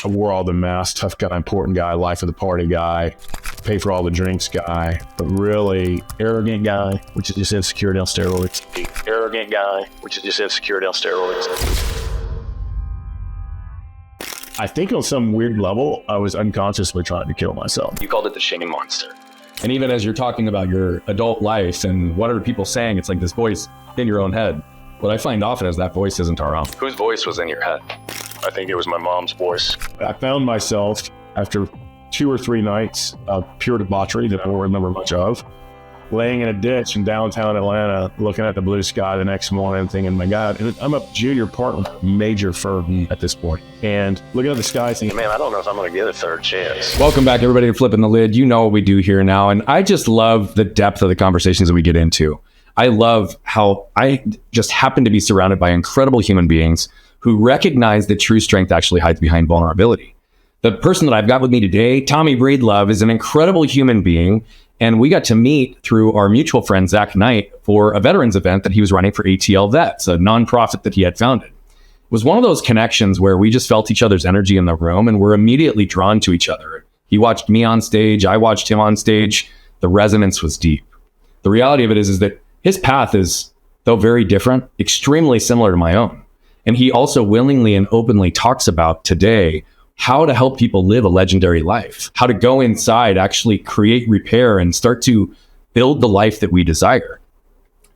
I wore all the masks, tough guy, important guy, life of the party guy, pay for all the drinks guy, but really arrogant guy, which is just insecurity on steroids. Arrogant guy, which is just insecurity on steroids. I think on some weird level, I was unconsciously trying to kill myself. You called it the shame monster. And even as you're talking about your adult life and what are people saying, it's like this voice in your own head. What I find often is that voice isn't our own. Whose voice was in your head? I think it was my mom's voice. I found myself after 2 or 3 nights of pure debauchery that I don't remember much of, laying in a ditch in downtown Atlanta, looking at the blue sky the next morning thinking, my God, I'm a junior partner, major firm at this point. And looking at the sky thinking, Man, I don't know if I'm going to get a third chance. Welcome back, everybody, to Flipping the Lid. You know what we do here now. And I just love the depth of the conversations that we get into. I love how I just happen to be surrounded by incredible human beings who recognize that true strength actually hides behind vulnerability. The person that I've got with me today, Tommy Breedlove, is an incredible human being. And we got to meet through our mutual friend, Zach Knight, for a veterans event that he was running for ATL Vets, a nonprofit that he had founded. It was one of those connections where we just felt each other's energy in the room and were immediately drawn to each other. He watched me on stage. I watched him on stage. The resonance was deep. The reality of it is that his path is, though very different, extremely similar to my own. And he also willingly and openly talks about today how to help people live a legendary life, how to go inside, actually create, repair, and start to build the life that we desire.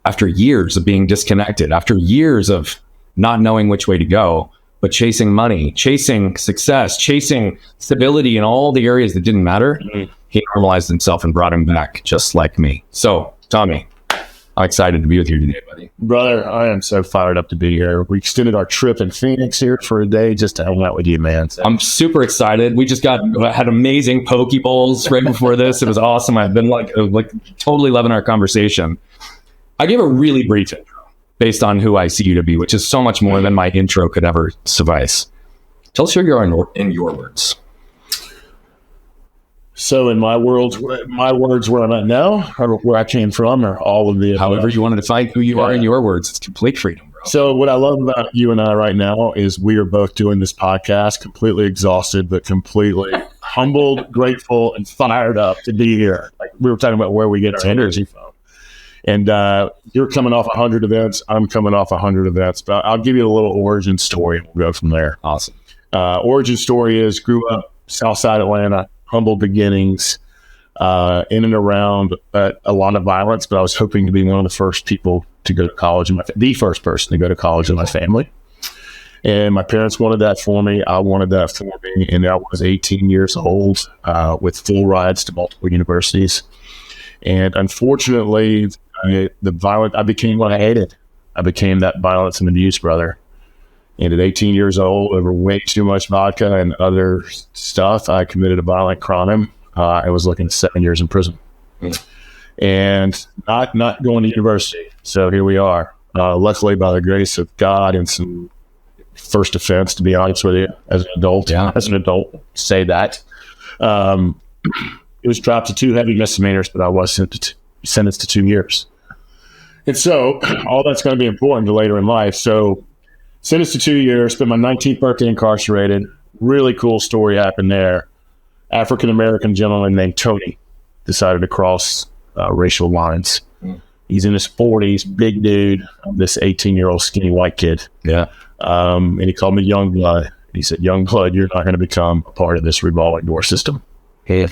After years of being disconnected, after years of not knowing which way to go, but chasing money, chasing success, chasing stability in all the areas that didn't matter, he normalized himself and brought him back just like me. So, Tommy, I'm excited to be with you today, buddy. brother, I am so fired up to be here. We extended our trip in Phoenix here for a day just to hang out with you, man. So. I'm super excited. We just had amazing poke bowls right before this. It was awesome. I've been like totally loving our conversation. I gave a really brief intro based on who I see you to be, which is so much more than my intro could ever suffice. Tell us who you are in your words. So in my words where I'm at now, or where I came from, or all of the however you want to define who you are in your words, it's complete freedom, bro. So what I love about you and I right now is we are both doing this podcast completely exhausted, but completely humbled, grateful, and fired up to be here. Like we were talking about where we get our energy from. And you're coming off 100 events. I'm coming off 100 events. But I'll give you a little origin story and we'll go from there. Awesome. Origin story is grew up Southside Atlanta, humble beginnings, in and around a lot of violence, but I was hoping to be one of the first people to go to college, the first person to go to college in my family. And my parents wanted that for me. I wanted that for me. And I was 18 years old with full rides to multiple universities. And unfortunately, I became what I hated. I became that violence and abuse brother. And at 18 years old, over way too much vodka and other stuff, I committed a violent crime. I was looking at 7 years in prison, and not going to university. So here we are. Luckily, by the grace of God and some first offense, to be honest with you, as an adult, say that. It was dropped to 2 heavy misdemeanors, but I was sentenced to 2 years. And so all that's going to be important to later in life. So sentenced to 2 years, spent my 19th birthday incarcerated. Really cool story happened there. African-American gentleman named Tony decided to cross racial lines. He's in his 40s, big dude. I'm this 18-year-old skinny white kid. Yeah. And he called me young blood. He said, young blood, you're not going to become a part of this revolving door system. Yeah.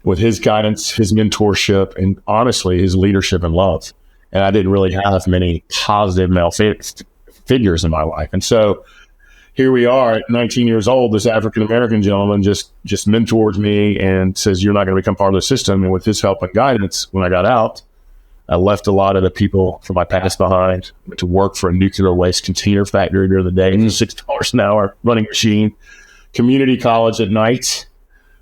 With his guidance, his mentorship, and honestly, his leadership and love. And I didn't really have many positive male figures in my life. And so here we are at 19 years old, this African-American gentleman just mentors me and says, you're not going to become part of the system. And with his help and guidance, when I got out, I left a lot of the people from my past behind, went to work for a nuclear waste container factory during the day, $6 an hour, running machine, community college at night.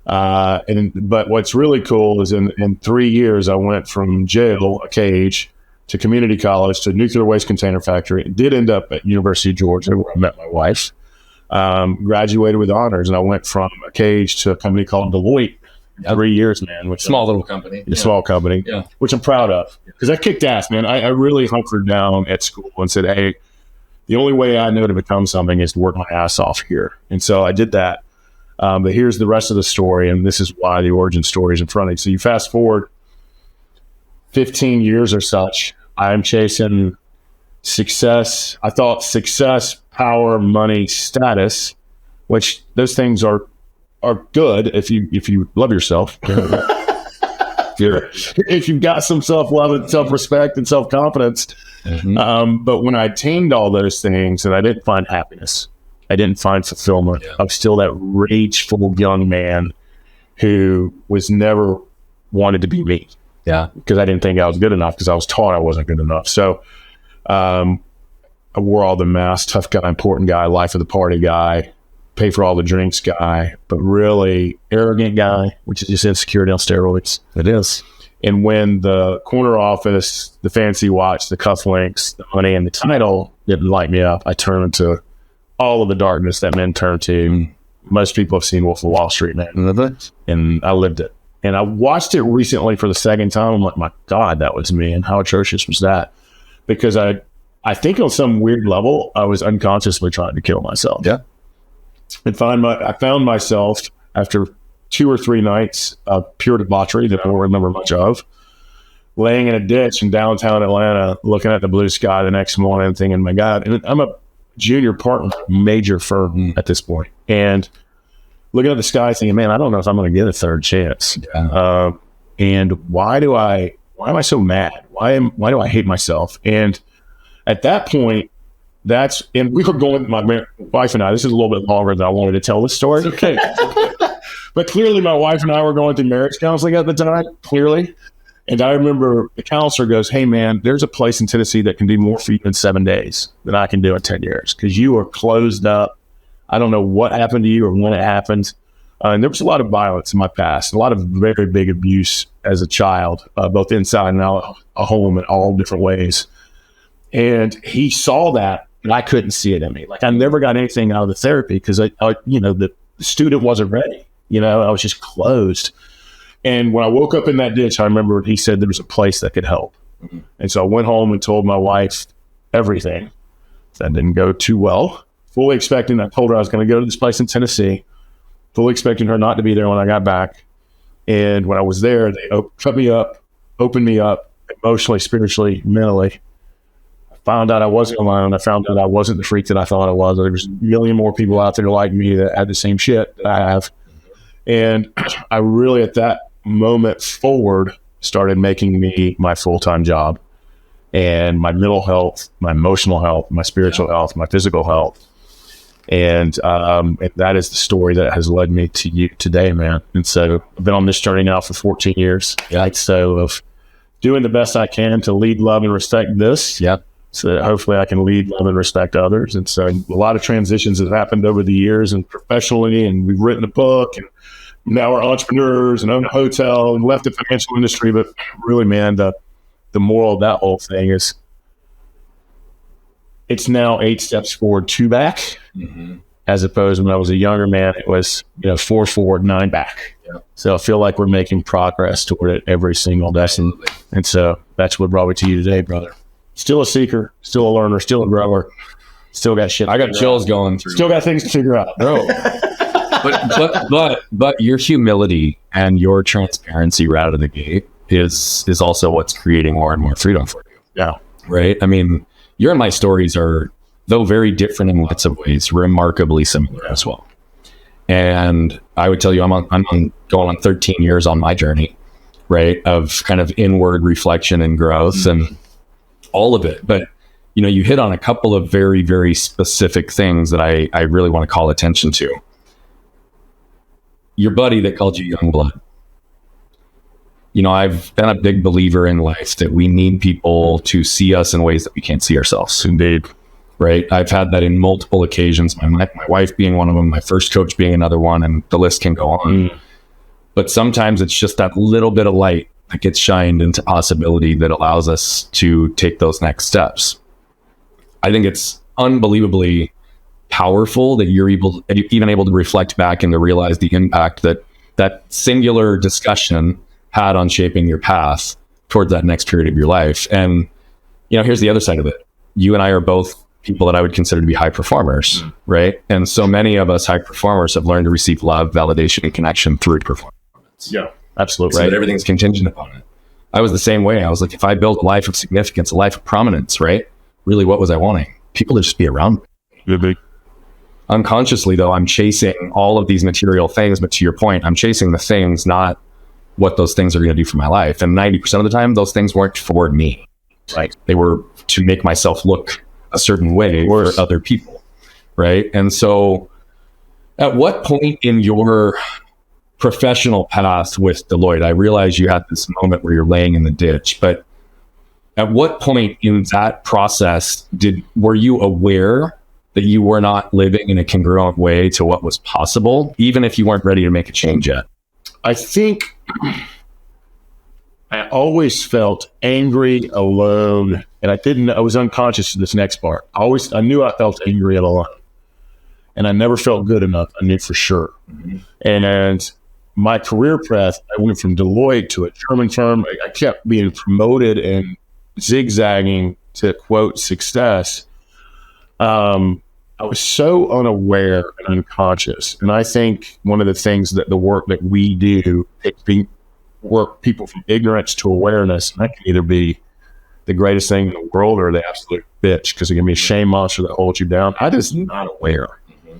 But what's really cool is in 3 years, I went from jail, a cage, to community college, to nuclear waste container factory. It did end up at University of Georgia, where I met my wife. Graduated with honors, and I went from a cage to a company called Deloitte. 3 years, man. Which small little company. Small company, which I'm proud of. Because I kicked ass, man. I really hunkered down at school and said, hey, the only way I know to become something is to work my ass off here. And so I did that. But here's the rest of the story, and this is why the origin story is in front of you. So you fast forward 15 years or such, I'm chasing success. I thought success, power, money, status, which those things are good if you love yourself. If you've got some self-love and self-respect and self-confidence. But when I attained all those things, and I didn't find happiness, I didn't find fulfillment. Yeah. I'm still that rageful young man who was never wanted to be me. Yeah. Because I didn't think I was good enough, because I was taught I wasn't good enough. So I wore all the masks, tough guy, important guy, life of the party guy, pay for all the drinks guy, but really arrogant guy, which is just insecurity on steroids. It is. And when the corner office, the fancy watch, the cufflinks, the money, and the title didn't light me up, I turned into all of the darkness that men turn to. Most people have seen Wolf of Wall Street, man. And I lived it. And I watched it recently for the second time. I'm like, my God, that was me. And how atrocious was that? Because I think on some weird level, I was unconsciously trying to kill myself. Yeah. And I found myself after 2 or 3 nights of pure debauchery that I don't remember much of, laying in a ditch in downtown Atlanta, looking at the blue sky the next morning, thinking, my God, and I'm a junior partner, major firm at this point, and looking at the sky, thinking, man, I don't know if I'm going to get a third chance. Yeah. And why am I so mad? Why do I hate myself? And at that point, and we were going, my wife and I, this is a little bit longer than I wanted to tell this story. It's okay. But clearly my wife and I were going through marriage counseling at the time, clearly. And I remember the counselor goes, hey man, there's a place in Tennessee that can do more for you in 7 days than I can do in 10 years. Because you are closed up. I don't know what happened to you or when it happened. And there was a lot of violence in my past, a lot of very big abuse as a child, both inside and out a home in all different ways. And he saw that, and I couldn't see it in me. Like I never got anything out of the therapy because the student wasn't ready. I was just closed. And when I woke up in that ditch, I remember he said there was a place that could help. Mm-hmm. And so I went home and told my wife everything. That didn't go too well. Fully expecting, I told her I was going to go to this place in Tennessee, fully expecting her not to be there when I got back. And when I was there, they cut me up, opened me up emotionally, spiritually, mentally. I found out I wasn't alone. I found out I wasn't the freak that I thought I was. There was a million more people out there like me that had the same shit that I have. And I really, at that moment forward, started making me my full-time job, and my mental health, my emotional health, my spiritual health, my physical health. And that is the story that has led me to you today, man. And so I've been on this journey now for 14 years. Yeah. So of doing the best I can to lead, love, and respect this. Yep. So that hopefully I can lead, love, and respect others. And so a lot of transitions have happened over the years and professionally, and we've written a book, and now we're entrepreneurs and own a hotel and left the financial industry. But really, man, the moral of that whole thing is it's now 8 steps forward, 2 back, as opposed to when I was a younger man, it was 4 forward, 9 back. Yeah. So I feel like we're making progress toward it every single day. And so that's what brought me to you today, brother. Still a seeker, still a learner, still a grower, still got shit. I got chills going through. Still got things to figure out, bro. But your humility and your transparency right out of the gate is also what's creating more and more freedom for you. Yeah. Right. I mean, your and my stories are, though very different in lots of ways, remarkably similar as well. And I would tell you, I'm going on 13 years on my journey, right, of kind of inward reflection and growth and all of it. But you hit on a couple of very, very specific things that I really want to call attention to. Your buddy that called you young blood. I've been a big believer in life that we need people to see us in ways that we can't see ourselves. Indeed. Right. I've had that in multiple occasions. My wife being one of them, my first coach being another one, and the list can go on. But sometimes it's just that little bit of light that gets shined into possibility that allows us to take those next steps. I think it's unbelievably powerful that you're even able to reflect back and to realize the impact that singular discussion had on shaping your path towards that next period of your life. And here's the other side of it. You and I are both people that I would consider to be high performers, right? And so many of us high performers have learned to receive love, validation, and connection through performance. Yeah, absolutely. So that everything's contingent upon it. I was the same way. I was like, if I built a life of significance, a life of prominence, right? Really, what was I wanting? People to just be around me. Unconsciously, though, I'm chasing all of these material things. But to your point, I'm chasing the things, not what those things are going to do for my life. And 90% of the time, those things weren't for me. Like, they were to make myself look a certain way for other people, right? And so at what point in your professional path with Deloitte, I realize you had this moment where you're laying in the ditch, but at what point in that process were you aware that you were not living in a congruent way to what was possible, even if you weren't ready to make a change yet? I think I always felt angry, alone, and I was unconscious of this next part. I knew I felt angry and alone, and I never felt good enough. I knew for sure. Mm-hmm. And my career path, I went from Deloitte to a German firm. I kept being promoted and zigzagging to, quote, success. I was so unaware and unconscious. And I think one of the things that the work that we do, work people from ignorance to awareness, and that can either be the greatest thing in the world or the absolute bitch, because it can be a shame monster that holds you down. I just not aware. Mm-hmm.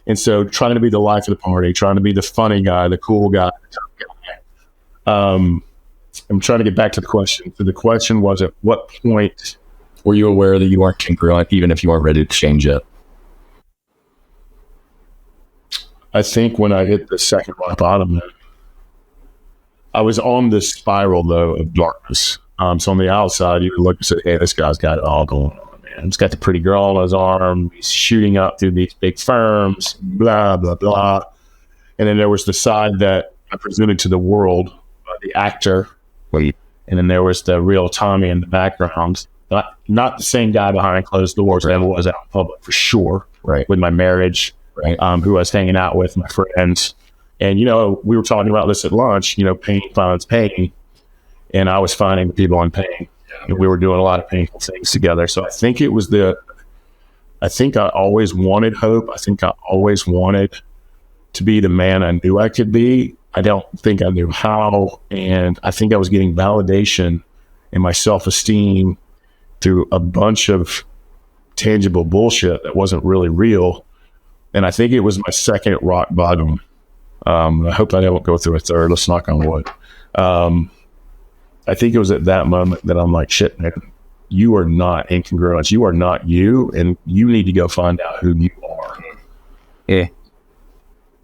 And so trying to be the life of the party, trying to be the funny guy, the cool guy. I'm trying to get back to the question. So the question was, at what point were you aware that you weren't congruent, even if you weren't ready to change it? I think when I hit the second rock bottom, I was on this spiral, though, of darkness. So on the outside, you would look and say, hey, this guy's got it all going on, man. He's got the pretty girl on his arm. He's shooting up through these big firms, blah, blah, blah. And then there was the side that I presented to the world, the actor. And then there was the real Tommy in the background. Not the same guy behind closed doors that ever was out in public, for sure. Right. With my marriage, right. Who I was hanging out with, my friends. And, we were talking about this at lunch, pain finds pain. And I was finding the people in pain. And we were doing a lot of painful things together. So I think I always wanted hope. I think I always wanted to be the man I knew I could be. I don't think I knew how. And I think I was getting validation in my self-esteem through a bunch of tangible bullshit that wasn't really real. And I think it was my second rock bottom. I hope I don't go through a third. Let's knock on wood. I think it was at that moment that I'm like, shit, man, you are not incongruent. You are not you, and you need to go find out who you are. Yeah.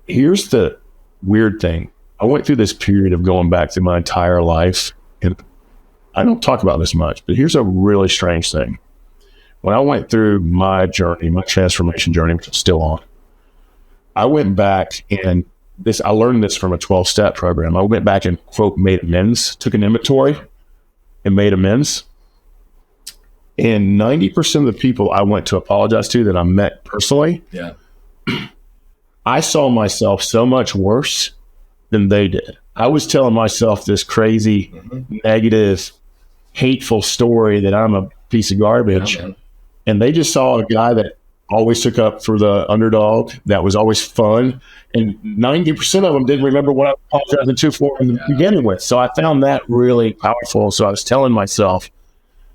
Here's the weird thing. I went through this period of going back through my entire life, and I don't talk about this much, but here's a really strange thing. When I went through my journey, my transformation journey, which I'm still on, I went back and I learned this from a 12-step program. I went back and, quote, made amends, took an inventory and made amends. And 90% of the people I went to apologize to that I met personally, I saw myself so much worse than they did. I was telling myself this crazy, negative, hateful story that I'm a piece of garbage. And they just saw a guy that always took up for the underdog, that was always fun. And 90% of them didn't remember what I was apologizing to for in the beginning with. So I found that really powerful. So I was telling myself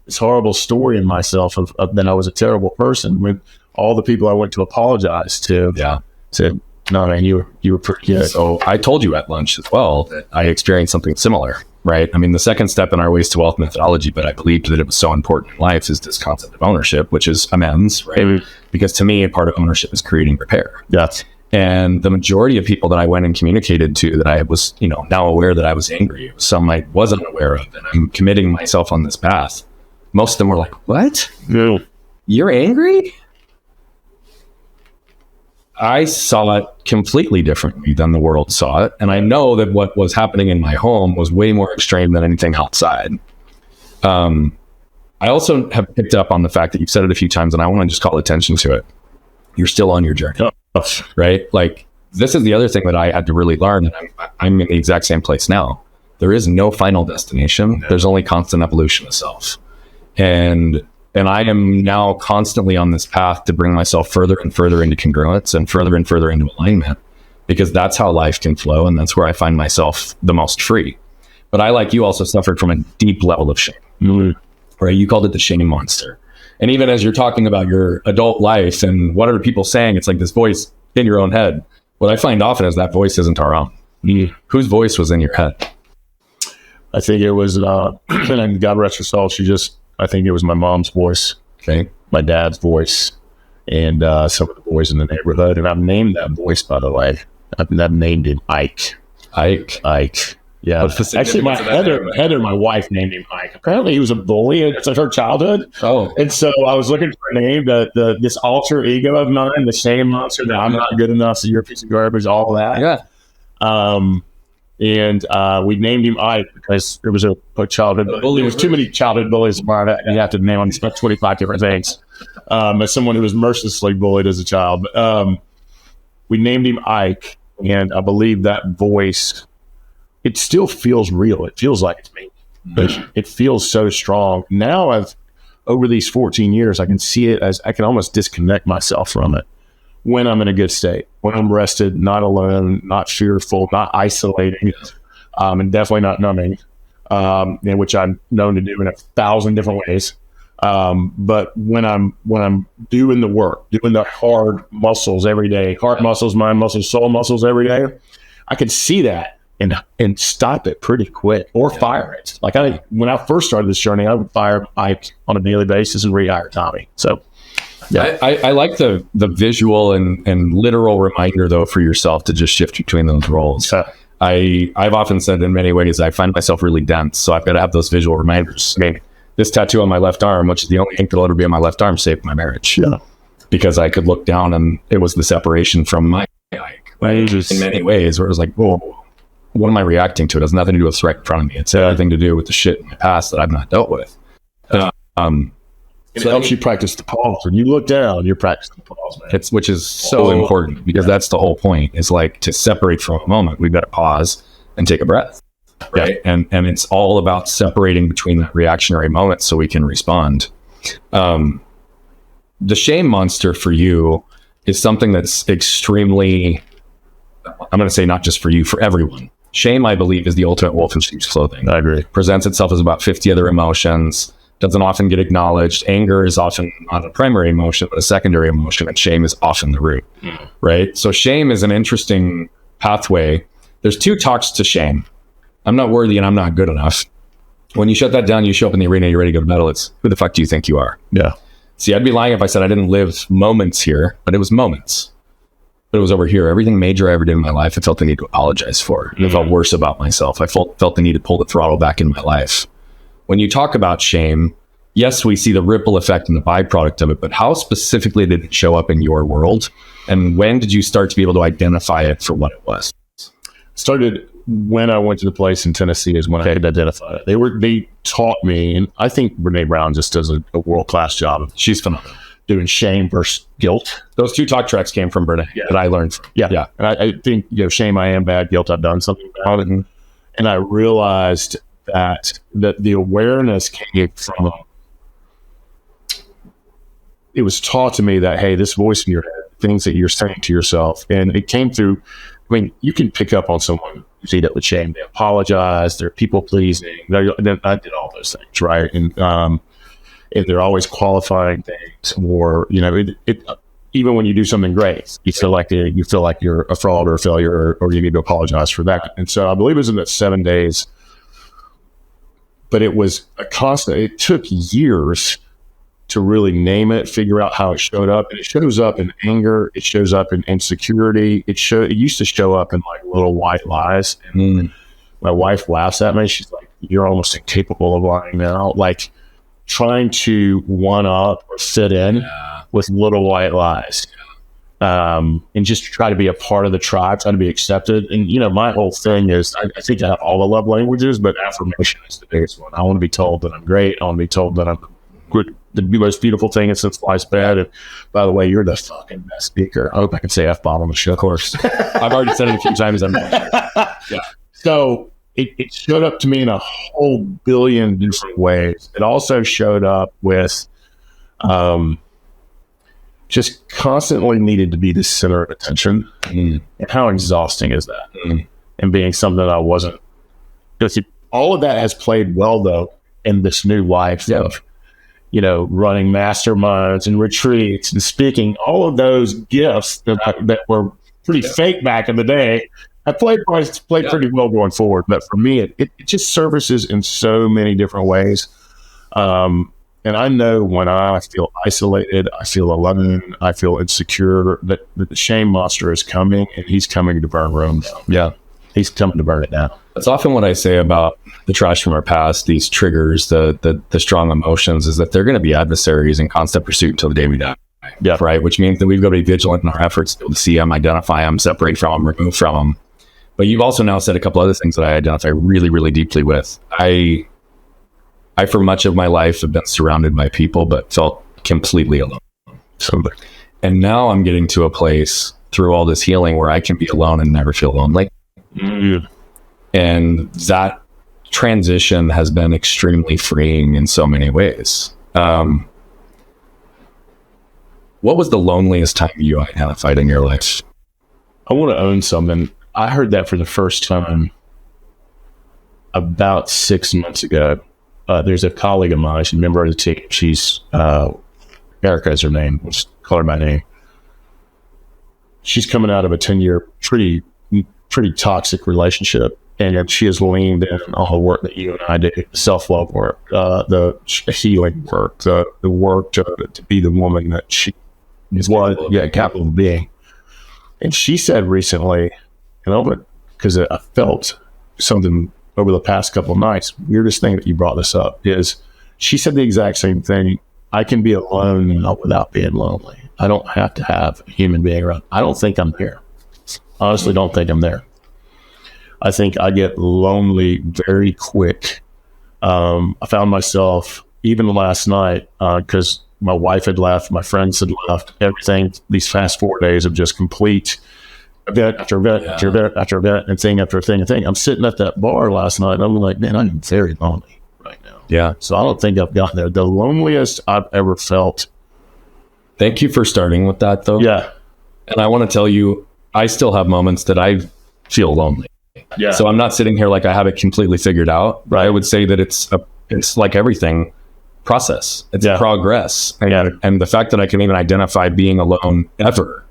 this horrible story in myself of that I was a terrible person, when all the people I went to apologize to said, no, man, you were pretty good. So I told you at lunch as well that I experienced something similar, right? I mean, the second step in our Ways to Wealth methodology, but I believed that it was so important in life, is this concept of ownership, which is amends, right? Mm-hmm. Because to me, a part of ownership is creating repair. Yes. And the majority of people that I went and communicated to that I was, now aware that I was angry, some I wasn't aware of, and I'm committing myself on this path. Most of them were like, what? Yeah. You're angry? I saw it completely differently than the world saw it. And I know that what was happening in my home was way more extreme than anything outside. I also have picked up on the fact that you've said it a few times, and I want to just call attention to it. You're still on your journey, right? Like, this is the other thing that I had to really learn. And I'm in the exact same place now. There is no final destination. There's only constant evolution of self. And And I am now constantly on this path to bring myself further and further into congruence and further into alignment, because that's how life can flow. And that's where I find myself the most free. But I, like you, also suffered from a deep level of shame, right? You called it the shame monster. And even as you're talking about your adult life and what are people saying, it's like this voice in your own head. What I find often is that voice isn't our own. Whose voice was in your head? I think it was, and God rest her soul, I think it was my mom's voice, Okay. my dad's voice, and some of the boys in the neighborhood. And I've named that voice, by the way. I've named him Ike. Ike. Yeah. Actually, Heather, my wife, named him Ike. Apparently, he was a bully in her childhood. Oh. And so I was looking for a name, this alter ego of mine, the shame monster, that I'm not good enough, so you're a piece of garbage, all that. Yeah. And we named him Ike because there was a childhood bully. There was too many childhood bullies of mine. You have to name him 25 different things. As someone who was mercilessly bullied as a child. But, we named him Ike, and I believe that voice, it still feels real. It feels like it's me. But it feels so strong. Now over these 14 years, I can see it as I can almost disconnect myself from it when I'm in a good state, when I'm rested, not alone, not fearful, not isolating, and definitely not numbing, which I'm known to do in 1,000 different ways. But when I'm doing the work, doing the hard muscles every day, heart muscles, mind muscles, soul muscles every day, I can see that and stop it pretty quick or fire it. Like when I first started this journey, I would fire Ike on a daily basis and rehire Tommy. So yeah. I like the visual and literal reminder, though, for yourself to just shift between those roles. I've often said in many ways I find myself really dense, so I've got to have those visual reminders. I mean, this tattoo on my left arm, which is the only ink that'll ever be on my left arm, saved my marriage. Yeah. Because I could look down and it was the separation from my Ike. In many ways, where it was like, whoa, what am I reacting to? It has nothing to do with what's right in front of me. It's everything to do with the shit in my past that I've not dealt with. It helps you practice the pause. When you look down, you're practicing the pause, man. Which is so important, because that's the whole point. Is like, to separate from a moment, we've got to pause and take a breath, right? Yeah. And it's all about separating between that reactionary moment so we can respond. The shame monster for you is something that's extremely, I'm going to say not just for you, for everyone. Shame, I believe, is the ultimate wolf in sheep's clothing. I agree. Presents itself as about 50 other emotions. Doesn't often get acknowledged. Anger is often not a primary emotion, but a secondary emotion, and shame is often the root, right? So shame is an interesting pathway. There's two talks to shame. I'm not worthy and I'm not good enough. When you shut that down, you show up in the arena, you're ready to go to battle. It's, who the fuck do you think you are? Yeah. See, I'd be lying if I said I didn't live moments here, but it was moments. But it was over here. Everything major I ever did in my life, I felt the need to apologize for. I felt worse about myself. I felt the need to pull the throttle back in my life. When you talk about shame, yes, we see the ripple effect and the byproduct of it, but how specifically did it show up in your world? And when did you start to be able to identify it for what it was? Started when I went to the place in Tennessee is when I had identified it. They taught me, and I think Brene Brown just does a world-class job. She's phenomenal. Doing shame versus guilt. Those two talk tracks came from Brene that I learned from. Yeah. And I think, shame, I am bad. Guilt, I've done something about it. And I realized that the awareness came from, it was taught to me that, hey, this voice in your head, things that you're saying to yourself, and it came through, I mean, you can pick up on someone who's eat it with shame. They apologize, they're people pleasing. I did all those things, right? And they're always qualifying things, or, even when you do something great, you feel like you're a fraud or a failure, or you need to apologize for that. And so I believe it was in that 7 days, but it was a constant. It took years to really name it, figure out how it showed up. And it shows up in anger. It shows up in insecurity. It used to show up in like little white lies. And my wife laughs at me. She's like, "You're almost incapable of lying now." Like trying to one up or fit in with little white lies. And just try to be a part of the tribe, try to be accepted. And, my whole thing is, I think I have all the love languages, but affirmation is the biggest one. I want to be told that I'm great. I want to be told that I'm good. The most beautiful thing is since life's bad. And by the way, you're the fucking best speaker. I hope I can say F-bomb on the show. Of course. I've already said it a few times. Yeah. So it showed up to me in a whole billion different ways. It also showed up with just constantly needed to be the center of attention. And how exhausting is that? And being something that I wasn't. Because all of that has played well, though, in this new life of, running masterminds and retreats and speaking. All of those gifts that were pretty fake back in the day, I played pretty well going forward. But for me, it just services in so many different ways. And I know when I feel isolated, I feel alone, I feel insecure, that the shame monster is coming, and he's coming to burn Rome down. Yeah. He's coming to burn it down. That's often what I say about the trash from our past, these triggers, the strong emotions, is that they're going to be adversaries in constant pursuit until the day we die. Yeah. Right. Which means that we've got to be vigilant in our efforts to see them, identify them, separate from them, remove from them. But you've also now said a couple other things that I identify really, really deeply with. I for much of my life have been surrounded by people, but felt completely alone. And now I'm getting to a place through all this healing where I can be alone and never feel lonely. And that transition has been extremely freeing in so many ways. What was the loneliest time you identified in your life? I want to own something. I heard that for the first time about 6 months ago. There's a colleague of mine, she's a member of the team. She's, Erica is her name. We'll just call her by name. She's coming out of a 10-year, pretty toxic relationship. And she has leaned in on the work that you and I do, the self-love work, the healing work, the work to be the woman that she was, capable of being. And she said recently, because I felt something over the past couple of nights, weirdest thing that you brought this up is she said the exact same thing. I can be alone without being lonely. I don't have to have a human being around. I don't think I'm there. Honestly, don't think I'm there. I think I get lonely very quick. I found myself, even last night, because my wife had left, my friends had left, everything, these fast 4 days of just complete event after event after event after event and thing after thing and thing. I'm sitting at that bar last night and I'm like, man, I'm very lonely right now. Yeah. So I don't think I've gotten there. The loneliest I've ever felt. Thank you for starting with that, though. Yeah. And I want to tell you, I still have moments that I feel lonely. Yeah. So I'm not sitting here like I have it completely figured out. Right. I would say that it's like everything, process. It's progress. And the fact that I can even identify being alone ever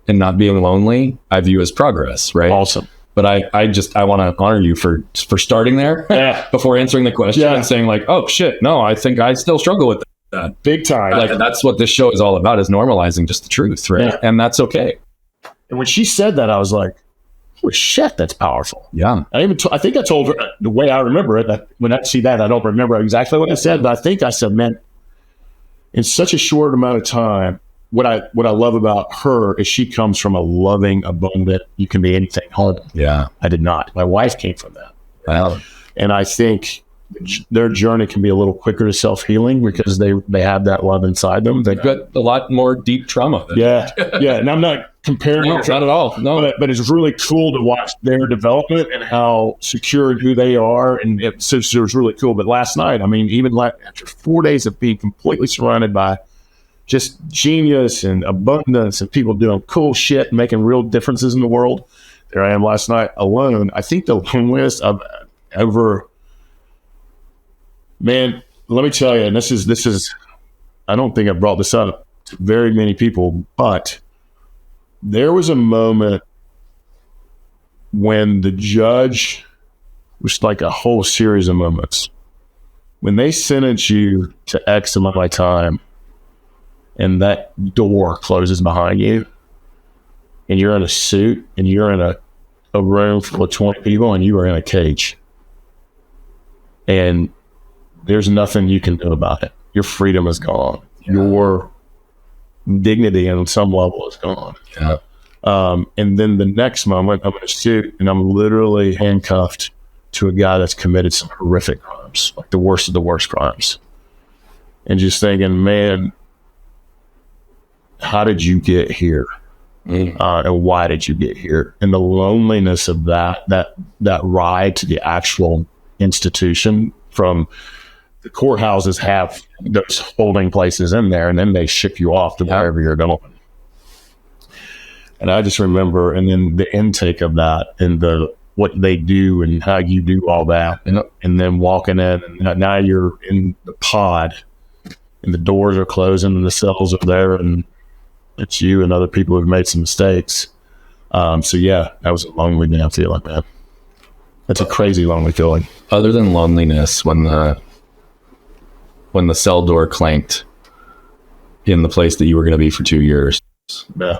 and not being lonely, I view as progress. Right. Awesome. But I want to honor you for starting there before answering the question and saying like, oh shit, no, I think I still struggle with that big time. Like that's what this show is all about, is normalizing just the truth. Right. Yeah. And that's okay. And when she said that, I was like, holy shit, that's powerful. Yeah. I think I told her the way I remember it, that when I see that, I don't remember exactly what I said, but I think I said, man, in such a short amount of time, what I love about her is she comes from a loving, abundant, you can be anything home. Yeah. I did not. My wife came from that. Wow. And I think their journey can be a little quicker to self-healing because they have that love inside them. They've got a lot more deep trauma. Yeah. And I'm not comparing. No, not at all. No. But it's really cool to watch their development and how secure in who they are. And it was really cool. But last night, I mean, even after 4 days of being completely surrounded by just genius and abundance and people doing cool shit and making real differences in the world, there I am last night alone. I think the loneliest I've ever... Man, let me tell you, and this is, I don't think I brought this up to very many people, but there was a moment when the judge, was like a whole series of moments, when they sentence you to X amount of time and that door closes behind you and you're in a suit and you're in a room full of 20 people and you are in a cage. And there's nothing you can do about it. Your freedom is gone. Yeah. Your dignity on some level is gone. Yeah. And then the next moment, I'm in a suit and I'm literally handcuffed to a guy that's committed some horrific crimes, like the worst of the worst crimes. And just thinking, man, how did you get here? And why did you get here? And the loneliness of that ride to the actual institution, from the courthouses have those holding places in there, and then they ship you off to wherever you're going. And I just remember, and then the intake of that, and what they do, and how you do all that, and then walking in, and now you're in the pod, and the doors are closing, and the cells are there, and it's you and other people who've made some mistakes. So yeah, that was a lonely damn feeling, man. That's a crazy lonely feeling. Other than loneliness, when the cell door clanked in the place that you were going to be for 2 years. Yeah.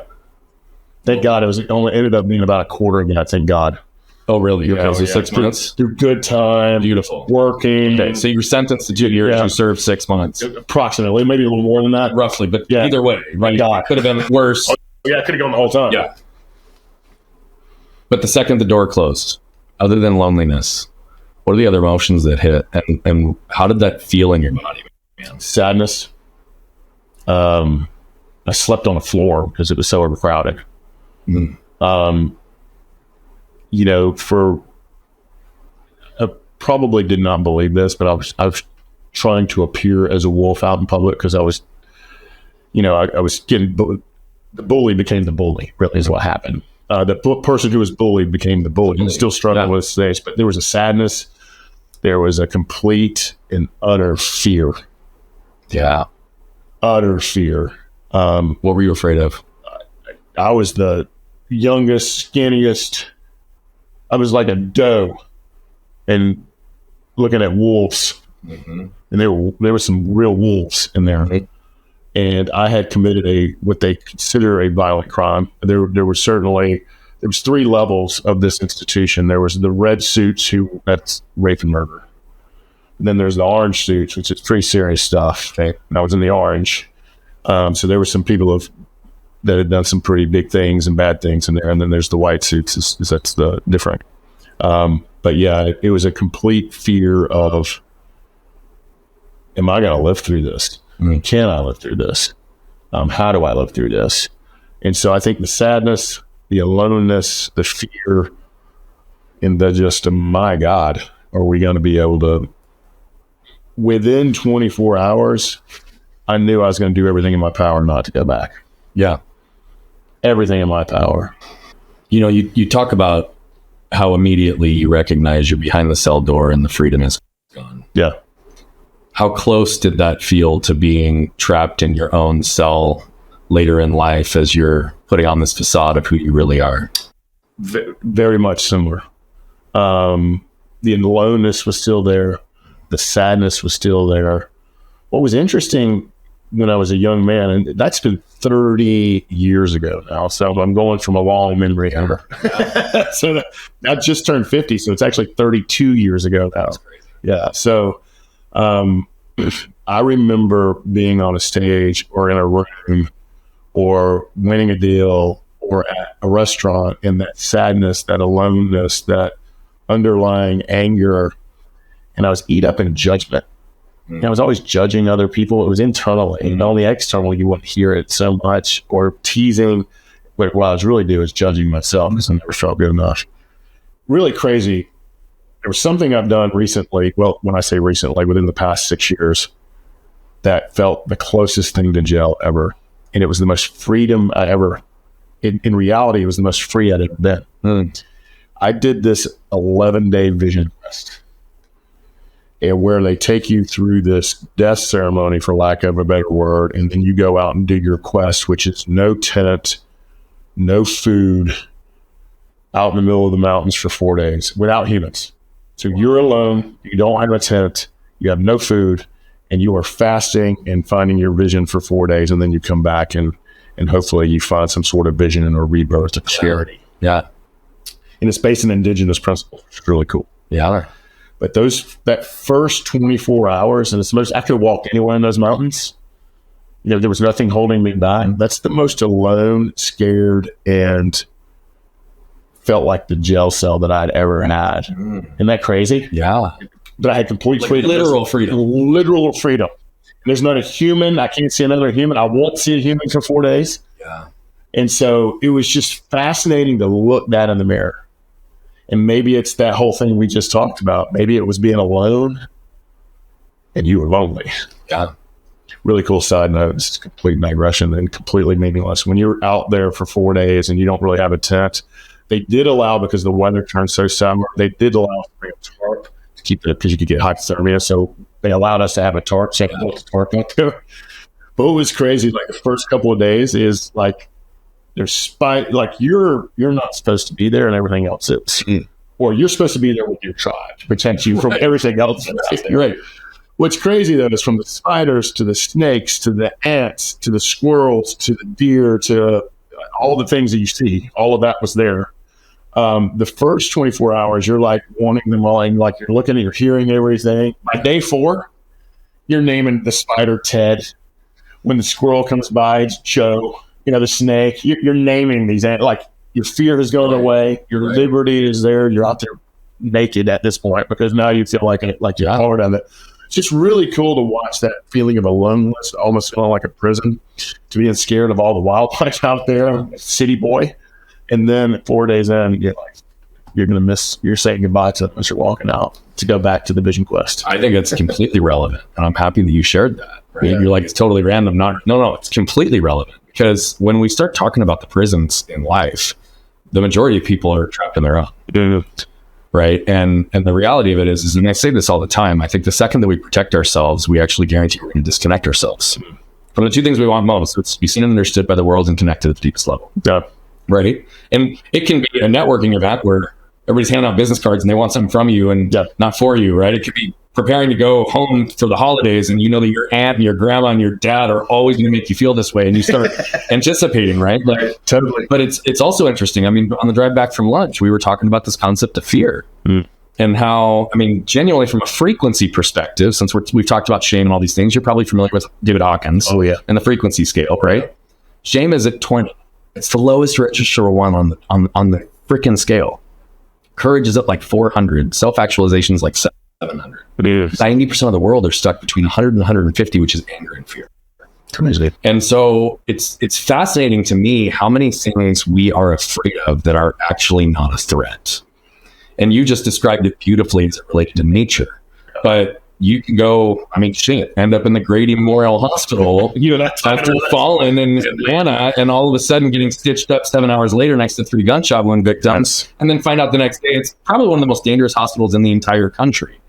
Thank God it only ended up being about a quarter of that. Thank God. Oh, really? Yeah, so 6 months? Through good time. Beautiful. Working. Okay, so you're sentenced to 2 years. You served 6 months. Approximately. Maybe a little more than that. Roughly, but either way, right? God. Could have been worse. Oh, yeah, it could have gone the whole time. Yeah. But the second the door closed, other than loneliness, what are the other emotions that hit? And how did that feel in your body, man? Sadness. I slept on the floor because it was so overcrowded. Mm. I probably did not believe this, but I was trying to appear as a wolf out in public because I was, I was getting the bully became the bully. Really, is what happened. The person who was bullied became the bully. I'm still struggling with this, but there was a sadness. There was a complete and utter fear. Yeah, utter fear. What were you afraid of? I was the youngest, skinniest. I was like a doe, and looking at wolves, and there were some real wolves in there. Mm-hmm. And I had committed what they consider a violent crime. There was 3 levels of this institution. There was the red suits, that's rape and murder. And then there's the orange suits, which is pretty serious stuff. Okay, and I was in the orange. So there were some people that had done some pretty big things and bad things in there. And then there's the white suits. That's the different. But yeah, it was a complete fear of, am I going to live through this? Can I live through this? How do I live through this? And so I think the sadness, the aloneness, the fear, and the just, my God, are we going to be able to, within 24 hours, I knew I was going to do everything in my power not to go back. Yeah. Everything in my power. You talk about how immediately you recognize you're behind the cell door and the freedom is gone. Yeah. How close did that feel to being trapped in your own cell later in life as you're putting on this facade of who you really are? Very much similar. The aloneness was still there. The sadness was still there. What was interesting when I was a young man, and that's been 30 years ago now, so I'm going from a long memory ever. So I just turned 50, so it's actually 32 years ago now. That's crazy. Yeah, so I remember being on a stage or in a room or winning a deal or at a restaurant, and that sadness, that aloneness, that underlying anger, and I was eat up in judgment. And I was always judging other people. It was internally, and only externally you wouldn't hear it so much, or teasing. But what I was really doing is judging myself because I never felt good enough. Really crazy. There was something I've done recently. Well, when I say recently, within the past 6 years, that felt the closest thing to jail ever. And it was the most freedom I ever, in reality, it was the most free I'd ever been. I did this 11-day vision quest, and where they take you through this death ceremony, for lack of a better word, and then you go out and do your quest, which is no tent, no food, out in the middle of the mountains for 4 days without humans. So you're alone, you don't have a tent, you have no food, and you are fasting and finding your vision for 4 days, and then you come back and hopefully you find some sort of vision and a rebirth of clarity. Yeah. And it's based on indigenous principles. It's really cool. Yeah. But that first 24 hours, and it's the most, I could walk anywhere in those mountains. There was nothing holding me back. That's the most alone, scared, and felt like the jail cell that I'd ever had. Isn't that crazy? Yeah. But I had complete freedom. Literal freedom. Literal freedom. There's not a human. I can't see another human. I won't see a human for 4 days. Yeah. And so it was just fascinating to look that in the mirror. And maybe it's that whole thing we just talked about. Maybe it was being alone and you were lonely. Yeah. Really cool side note. It's complete digression and completely meaningless. When you're out there for 4 days and you don't really have a tent, they did allow, because the weather turned so summer, they did allow us to bring a tarp to keep it, because you could get hypothermia. So they allowed us to have a tarp. So I built the tarp out there. But what was crazy, like the first couple of days, is like there's like you're not supposed to be there and everything else is. Or you're supposed to be there with your tribe to protect you from everything else. Right. What's crazy, though, is from the spiders to the snakes to the ants to the squirrels to the deer to all the things that you see, all of that was there. The first 24 hours, you're like wanting them all, and like you're looking and you're hearing everything. By day 4, you're naming the spider Ted. When the squirrel comes by, it's Joe. The snake. You're naming these, like your fear is going away. Your liberty is there. You're out there naked at this point because now you feel like you're part of it. It's just really cool to watch that feeling of aloneness, almost feeling like a prison, to being scared of all the wildlife out there, city boy. And then 4 days in, you're saying goodbye to them as you're walking out to go back to the Vision Quest. I think it's completely relevant. And I'm happy that you shared that. Right? Yeah. You're like, it's totally random. No, it's completely relevant. Because when we start talking about the prisons in life, the majority of people are trapped in their own. Mm-hmm. Right. And the reality of it is, and I say this all the time, I think the second that we protect ourselves, we actually guarantee we're going to disconnect ourselves from the two things we want most. It's to be seen and understood by the world and connected at the deepest level. Yeah. Right. And it can be a networking event where everybody's handing out business cards and they want something from you and not for you. Right. It could be preparing to go home for the holidays, and you know that your aunt and your grandma and your dad are always going to make you feel this way, and you start anticipating, right? Like, totally. But it's also interesting. I mean, on the drive back from lunch, we were talking about this concept of fear and how, I mean, genuinely from a frequency perspective, since we've talked about shame and all these things, you're probably familiar with David Hawkins. Oh yeah, and the frequency scale, right? Shame is at 20. It's the lowest register one on the freaking scale. Courage is at like 400. Self-actualization is like 700. 90% of the world are stuck between 100 and 150, which is anger and fear. Crazy. And so it's fascinating to me how many things we are afraid of that are actually not a threat. And you just described it beautifully as it related to nature. But you can go, I mean, shit, end up in the Grady Memorial Hospital, after falling in Atlanta, and all of a sudden getting stitched up 7 hours later next to 3 gunshot wound victims, and then find out the next day it's probably one of the most dangerous hospitals in the entire country.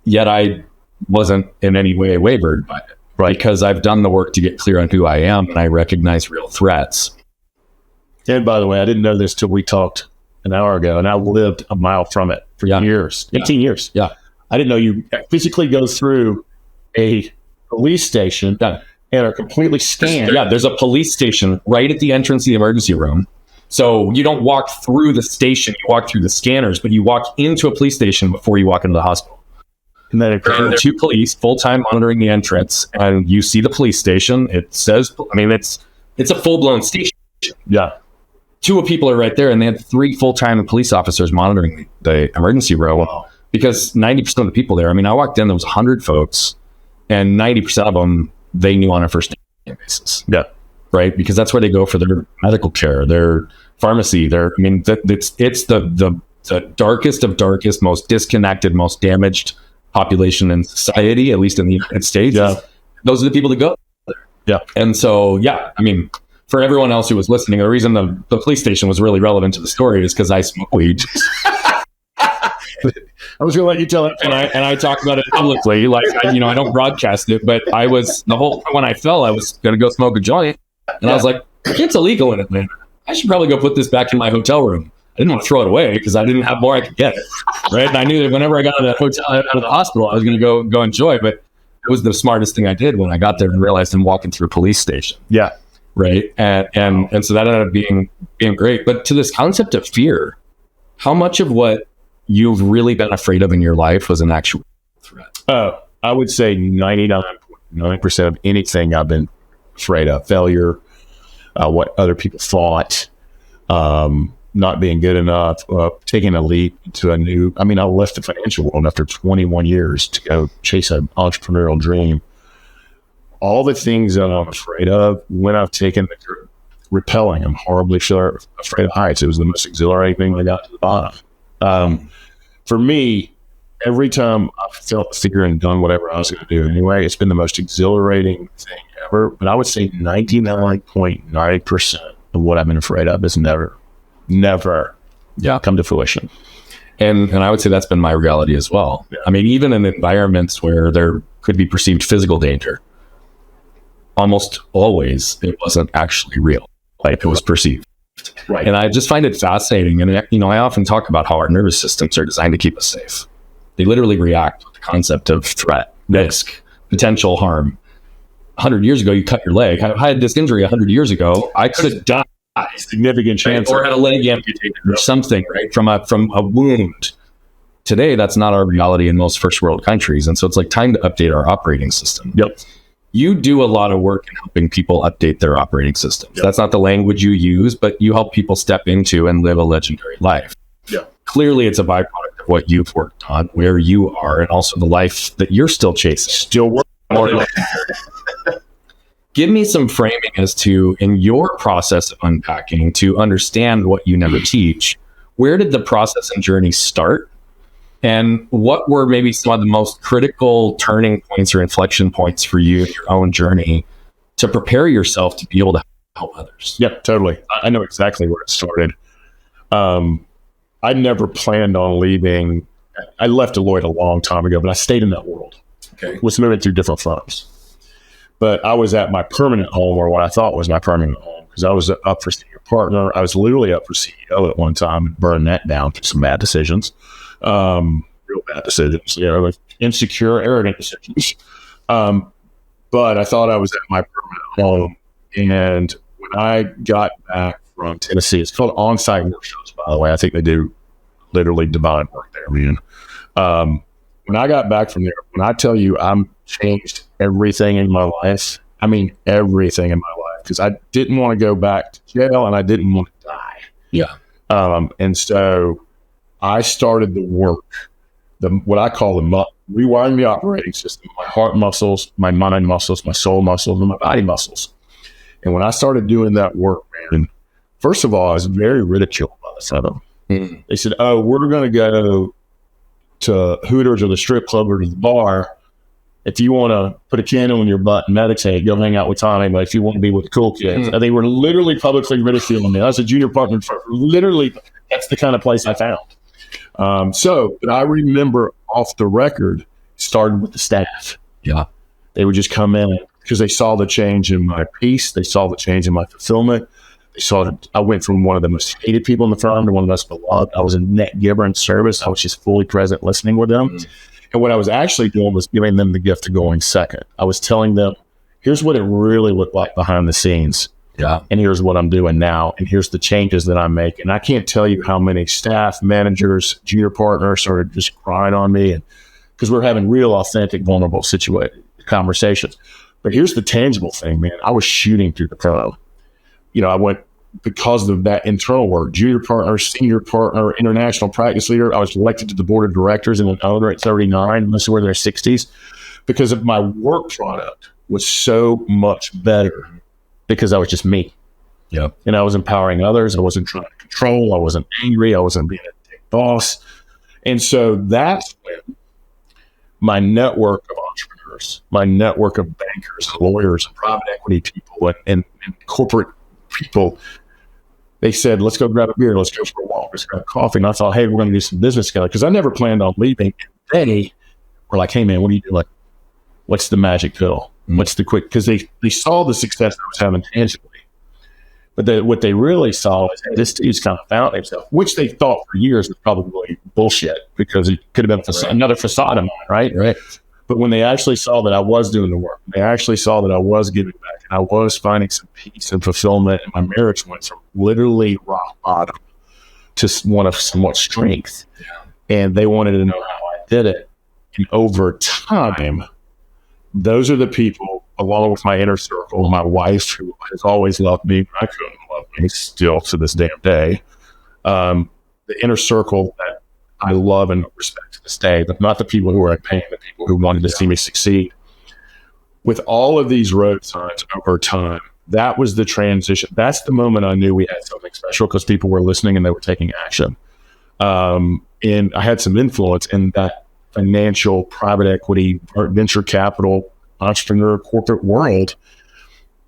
Yet I wasn't in any way wavered by it, right? Because I've done the work to get clear on who I am, and I recognize real threats. And by the way, I didn't know this till we talked an hour ago, and I lived a mile from it for years, 18 years. Yeah. I didn't know you physically go through a police station and are completely scanned. Yeah, there's a police station right at the entrance of the emergency room. So you don't walk through the station, you walk through the scanners, but you walk into a police station before you walk into the hospital. And then there are 2 police full-time monitoring the entrance, and you see the police station. It says, I mean, it's a full-blown station. Yeah. 2 people are right there, and they had 3 full-time police officers monitoring the emergency row. Wow. Because 90% of the people there, I mean, I walked in, there was 100 folks, and 90% of them, they knew on a first name basis. Yeah. Right? Because that's where they go for their medical care, their pharmacy, it's the darkest of darkest, most disconnected, most damaged population in society, at least in the United States. Yeah. Those are the people that go there. Yeah. And so, yeah, I mean, for everyone else who was listening, the reason the police station was really relevant to the story is because I smoke weed. I was going to let you tell it. And I talk about it publicly. Like, I don't broadcast it, but when I fell, I was going to go smoke a joint. And I was like, it's illegal in Atlanta. I should probably go put this back in my hotel room. I didn't want to throw it away because I didn't have more I could get. Right. And I knew that whenever I got out of the hotel, out of the hospital, I was going to go enjoy. But it was the smartest thing I did when I got there and realized I'm walking through a police station. Yeah. Right. And so that ended up being great. But to this concept of fear, how much of what you've really been afraid of in your life was an actual threat? Oh, I would say 99.9% of anything I've been afraid of. Failure, what other people thought, not being good enough, taking a leap to I left the financial world after 21 years to go chase an entrepreneurial dream. All the things that I'm afraid of, when I've taken the repelling, I'm horribly afraid of heights. It was the most exhilarating thing I got to the bottom. For me, every time I felt fear and done whatever I was going to do anyway, it's been the most exhilarating thing ever. But I would say 99.9% of what I've been afraid of is never come to fruition. And I would say that's been my reality as well. Yeah. I mean, even in environments where there could be perceived physical danger, almost always it wasn't actually real. Like, it was perceived. Right. And I just find it fascinating. And, I often talk about how our nervous systems are designed to keep us safe. They literally react with the concept of threat, risk, potential harm. 100 years ago, you cut your leg. I had this injury 100 years ago. I could have died. Significant chance. Or had a leg amputated or something, right? From a wound. Today, that's not our reality in most first world countries. And so it's like time to update our operating system. Yep. You do a lot of work in helping people update their operating systems. Yep. That's not the language you use, but you help people step into and live a legendary life. Yeah. Clearly, it's a byproduct of what you've worked on, where you are, and also the life that you're still chasing. Still working. Give me some framing as to, in your process of unpacking, to understand what you never teach, where did the process and journey start? And what were maybe some of the most critical turning points or inflection points for you in your own journey to prepare yourself to be able to help others? Yep, totally. I know exactly where it started. I never planned on leaving. I left Deloitte a long time ago, but I stayed in that world. Okay. Was moving through different firms. But I was at my permanent home, or what I thought was my permanent home, because I was up for senior partner. I was literally up for CEO at one time and burned that down through some bad decisions. Real bad decisions, like insecure, arrogant decisions. But I thought I was at my permanent home. And when I got back from Tennessee, it's called on-site workshops, by the way. I think they do literally divine work there, man. When I got back from there, when I tell you I'm changed everything in my life, I mean everything in my life, because I didn't want to go back to jail and I didn't want to die. Yeah. And so I started the work, what I call rewiring the operating system, my heart muscles, my mind muscles, my soul muscles, and my body muscles. And when I started doing that work, man, first of all, I was very ridiculed by the set of them. Mm. They said, "Oh, we're going to go to Hooters or the strip club or to the bar. If you want to put a candle in your butt and meditate, go hang out with Tommy. But if you want to be with the cool kids," and they were literally publicly ridiculing me. I was a junior partner. Literally, that's the kind of place I found. But I remember off the record, started with the staff. Yeah. They would just come in because they saw the change in my peace. They saw the change in my fulfillment. They saw that I went from one of the most hated people in the firm to one of the most beloved. I was a net giver in service. I was just fully present, listening with them. Mm. And what I was actually doing was giving them the gift of going second. I was telling them, here's what it really looked like behind the scenes. Yeah. And here's what I'm doing now. And here's the changes that I'm making. And I can't tell you how many staff, managers, junior partners started just crying on me, and because we're having real, authentic, vulnerable conversations. But here's the tangible thing, man. I was shooting through the pro. I went, because of that internal work, junior partner, senior partner, international practice leader. I was elected to the board of directors and an owner at 39. This is where they're 60s, because of my work product was so much better because I was just me. Yeah. And I was empowering others. I wasn't trying to control. I wasn't angry. I wasn't being a dick boss. And so that's when my network of entrepreneurs, my network of bankers, lawyers, and private equity people, and corporate people, they said, let's go grab a beer, let's go for a walk, let's grab coffee. And I thought, hey, we're going to do some business together, because I never planned on leaving. And they were like, hey, man, what do you do? Like, what's the magic pill? What's the quick? Because they saw the success I was having tangibly. But what they really saw is, hey, this dude's kind of found himself, which they thought for years was probably bullshit, because it could have been another facade of mine, right? Right. But when they actually saw that I was doing the work, they actually saw that I was giving back, and I was finding some peace and fulfillment, and my marriage went from literally rock bottom to one of somewhat strength. Yeah. And they wanted to know how I did it. And over time, those are the people, along with my inner circle, my wife, who has always loved me, but I couldn't love me still to this damn day. The inner circle that I love and respect to this day, but not the people who are in pain, the people who wanted to see me succeed. With all of these road signs over time, that was the transition. That's the moment I knew we had something special, because people were listening and they were taking action. And I had some influence in that financial, private equity, or venture capital, entrepreneur, corporate world.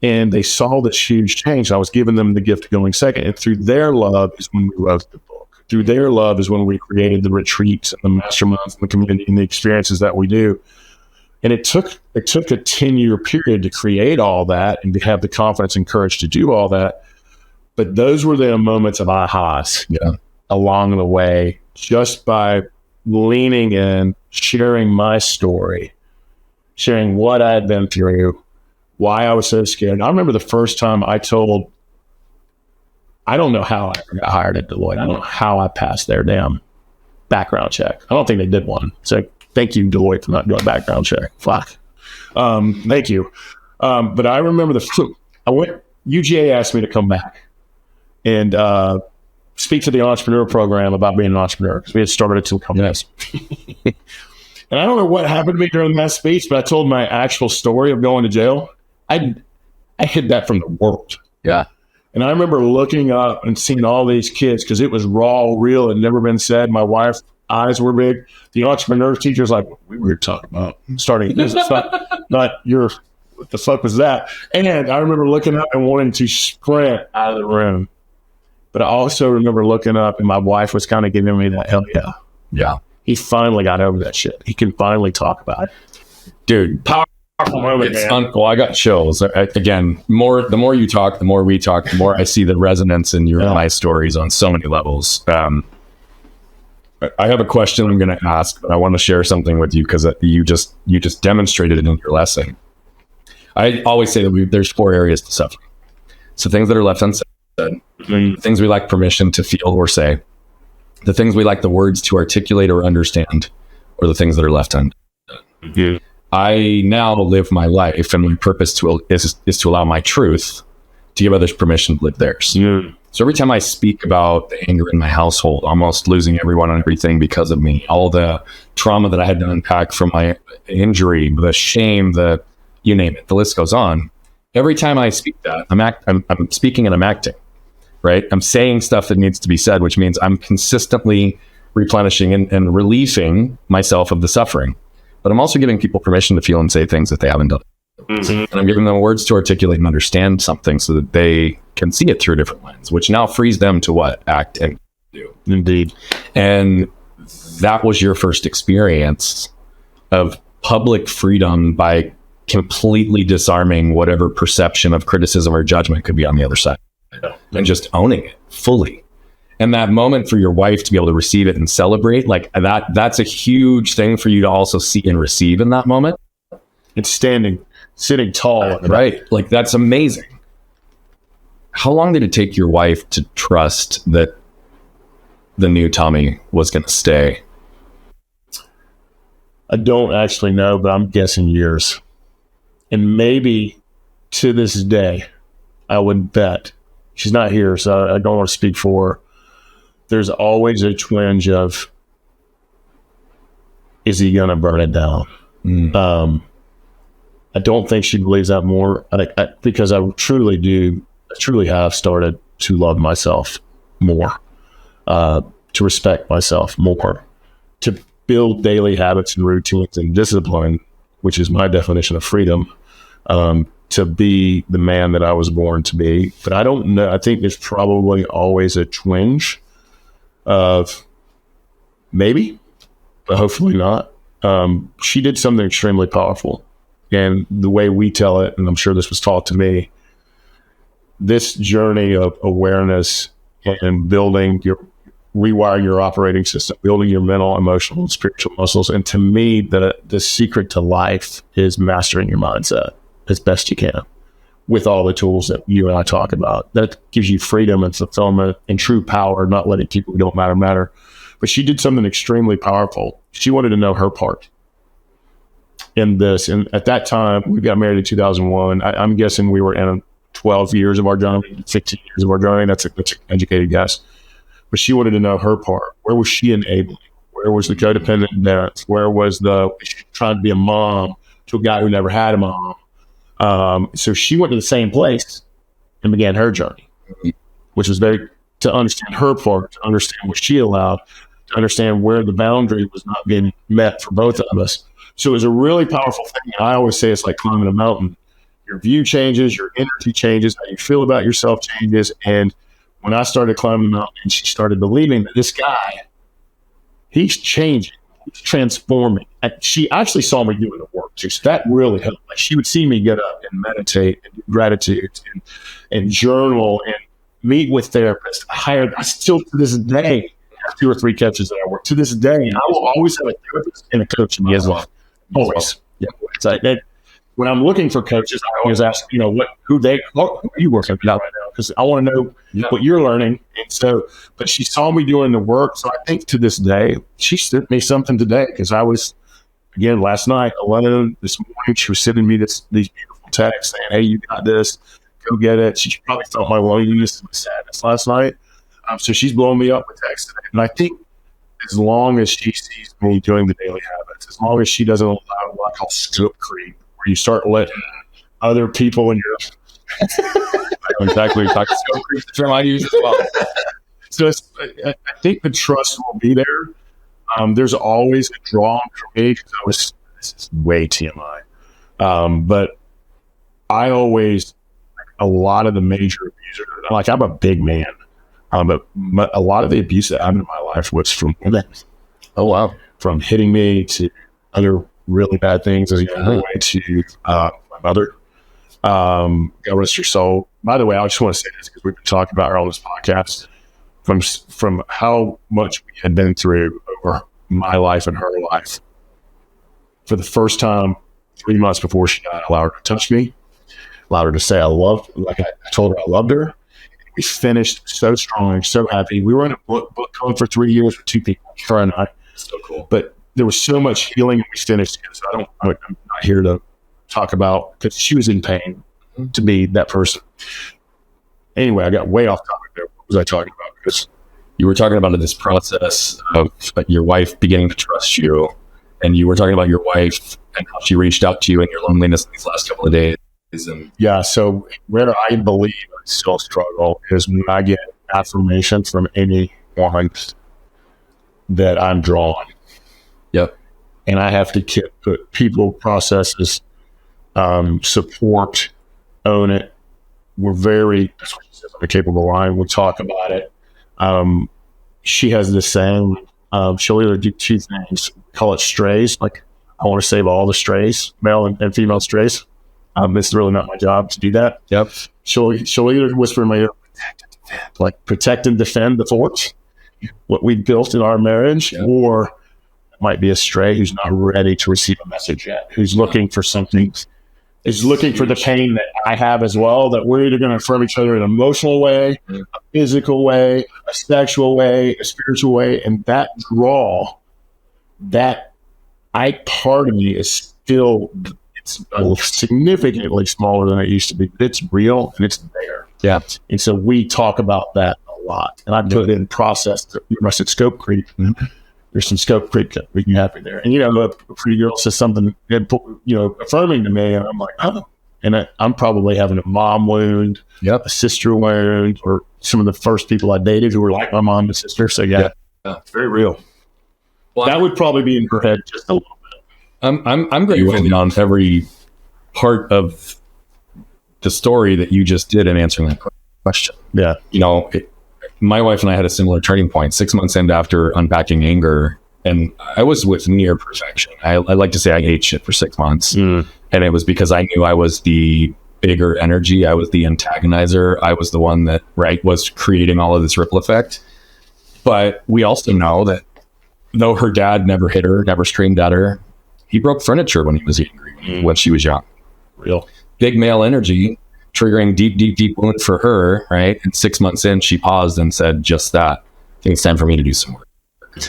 And they saw this huge change. I was giving them the gift of going second. And through their love is when we wrote the book. Through their love is when we created the retreats and the masterminds and the community and the experiences that we do. And it took a 10-year period to create all that and to have the confidence and courage to do all that. But those were the moments of ahas along the way, just by leaning in, sharing my story, sharing what I had been through, why I was so scared. I remember the first time I don't know how I got hired at Deloitte. I don't know how I passed their damn background check. I don't think they did one. So thank you, Deloitte, for not doing a background check. Fuck. Thank you. But I remember UGA asked me to come back and speak to the entrepreneur program about being an entrepreneur, because we had started two companies. And I don't know what happened to me during that speech, but I told my actual story of going to jail. I hid that from the world. Yeah. And I remember looking up and seeing all these kids, because it was raw, real, and never been said. My wife's eyes were big. The entrepreneur teacher's like, we were talking about starting a business, not your, what the fuck was that? And I remember looking up and wanting to sprint out of the room. But I also remember looking up and my wife was kind of giving me that hell yeah. Yeah. He finally got over that shit. He can finally talk about it. Dude, powerful moment, man. Well, I got chills. Again, the more you talk, the more we talk, the more I see the resonance in my stories on so many levels. I have a question I'm going to ask, but I want to share something with you because you just demonstrated it in your lesson. I always say that there's 4 areas to suffering. So things that are left unsaid, things we lack permission to feel or say, the things we lack the words to articulate or understand, or the things that are left undone. Yeah. I now live my life, and my purpose is to allow my truth to give others permission to live theirs. Yeah. So every time I speak about the anger in my household, almost losing everyone and everything because of me, all the trauma that I had to unpack from my injury, the shame, you name it, the list goes on. Every time I speak that, I'm speaking and I'm acting, right? I'm saying stuff that needs to be said, which means I'm consistently replenishing and relieving myself of the suffering. But I'm also giving people permission to feel and say things that they haven't done. Mm-hmm. And I'm giving them words to articulate and understand something so that they can see it through a different lens, which now frees them to what? Act and do. Indeed. And that was your first experience of public freedom by completely disarming whatever perception of criticism or judgment could be on the other side and just owning it fully. And that moment for your wife to be able to receive it and celebrate, like that's a huge thing for you to also see and receive in that moment. It's sitting tall. Right. Like that's amazing. How long did it take your wife to trust that the new Tommy was going to stay? I don't actually know, but I'm guessing years. And maybe to this day, I would bet, she's not here, so I don't want to speak for her. There's always a twinge of, is he going to burn it down? I don't think she believes that more, because I truly have started to love myself more, to respect myself more, to build daily habits and routines and discipline, which is my definition of freedom, to be the man that I was born to be. But I don't know. I think there's probably always a twinge of maybe, but hopefully not. She did something extremely powerful. And the way we tell it, and I'm sure this was taught to me, this journey of awareness and rewiring your operating system, building your mental, emotional, and spiritual muscles. And to me, the secret to life is mastering your mindset as best you can with all the tools that you and I talk about. That gives you freedom and fulfillment and true power, not letting people who don't matter. But she did something extremely powerful. She wanted to know her part in this. And at that time, we got married in 2001. I'm guessing we were in 12 years of our journey, 15 years of our journey. That's an educated guess. But she wanted to know her part. Where was she enabling? Where was the codependent parents? Where was she trying to be a mom to a guy who never had a mom? So she went to the same place and began her journey, which was to understand her part, to understand what she allowed, to understand where the boundary was not being met for both of us. So it was a really powerful thing. I always say it's like climbing a mountain. Your view changes, your energy changes, how you feel about yourself changes. And when I started climbing the mountain, she started believing that this guy, he's changing, he's transforming. And she actually saw me doing the work too. So that really helped. Like, she would see me get up and meditate and do gratitude and journal and meet with therapists. I still to this day have 2 or 3 coaches that I work. To this day, I will always have a therapist and a coach in my life. Always. Yeah. So when I'm looking for coaches, I always ask, who are you working with right now? Because I want to know what you're learning. And so, but she saw me doing the work. So I think to this day, she sent me something today, because I was, again, last night alone. This morning, she was sending me these beautiful texts saying, "Hey, you got this. Go get it." She probably felt my loneliness and my sadness last night. So she's blowing me up with texts today. And I think as long as she sees me doing the daily habits, as long as she doesn't allow what I call scope creep, where you start letting other people in your I know exactly what scope creep, the term I use as well. So I think the trust will be there. There's always a draw for me, because this is way TMI. But I always, a lot of the major abusers, like, I'm a big man, but a lot of the abuse that happened in my life was from women. Oh, wow. From hitting me to other really bad things as a young boy to my mother. God rest her soul. By the way, I just want to say this, because we've been talking about her on this podcast, from how much we had been through over my life and her life. For the first time, 3 months before she died, I allowed her to touch me, allowed her to say I told her I loved her. We finished so strong, so happy. We were in a book club for 3 years with 2 people, her and I. So cool. But there was so much healing, and we finished together. So I'm not here to talk about, because she was in pain to be that person. Anyway, I got way off topic there. What was I talking about? Because you were talking about this process of your wife beginning to trust you, and you were talking about your wife and how she reached out to you in your loneliness these last couple of days. And yeah, so where I believe I still struggle is when I get affirmation from any woman that I'm drawn. Yep. And I have to put people, processes, support, own it. That's what she says, I'm a capable line. We'll talk about it. She has this saying, she'll either do 2 things, call it strays. Like, I want to save all the strays, male and female strays. It's really not my job to do that. Yep. She'll either whisper in my ear, protect and defend the fort, what we built in our marriage, or it might be a stray who's not ready to receive a message yet, who's looking for something, is looking for the pain that I have as well, that we're either going to affirm each other in an emotional way, a physical way, a sexual way, a spiritual way. And that draw, that part of me is still, it's significantly smaller than it used to be. It's real and it's there. Yeah. And so we talk about that a lot. And I put in process, I said scope creep. Mm-hmm. There's some scope creep that we can have in there. And, a pretty girl says something, affirming to me, and I'm like, oh. And I'm probably having a mom wound, a sister wound, or some of the first people I dated who were like my mom and sister. So, it's very real. Well, that would probably be in her head just a little bit. I'm grateful on every part of the story that you just did in answering that question. Yeah. My wife and I had a similar turning point 6 months in after unpacking anger, and I was with near perfection. I like to say I ate shit for 6 months, and it was because I knew I was the bigger energy. I was the antagonizer. I was the one that was creating all of this ripple effect. But we also know that though her dad never hit her, never screamed at her, he broke furniture when he was angry, when she was young. Real big male energy, triggering deep wound for her, right? And 6 months in, she paused and said, just that. I think it's time for me to do some work.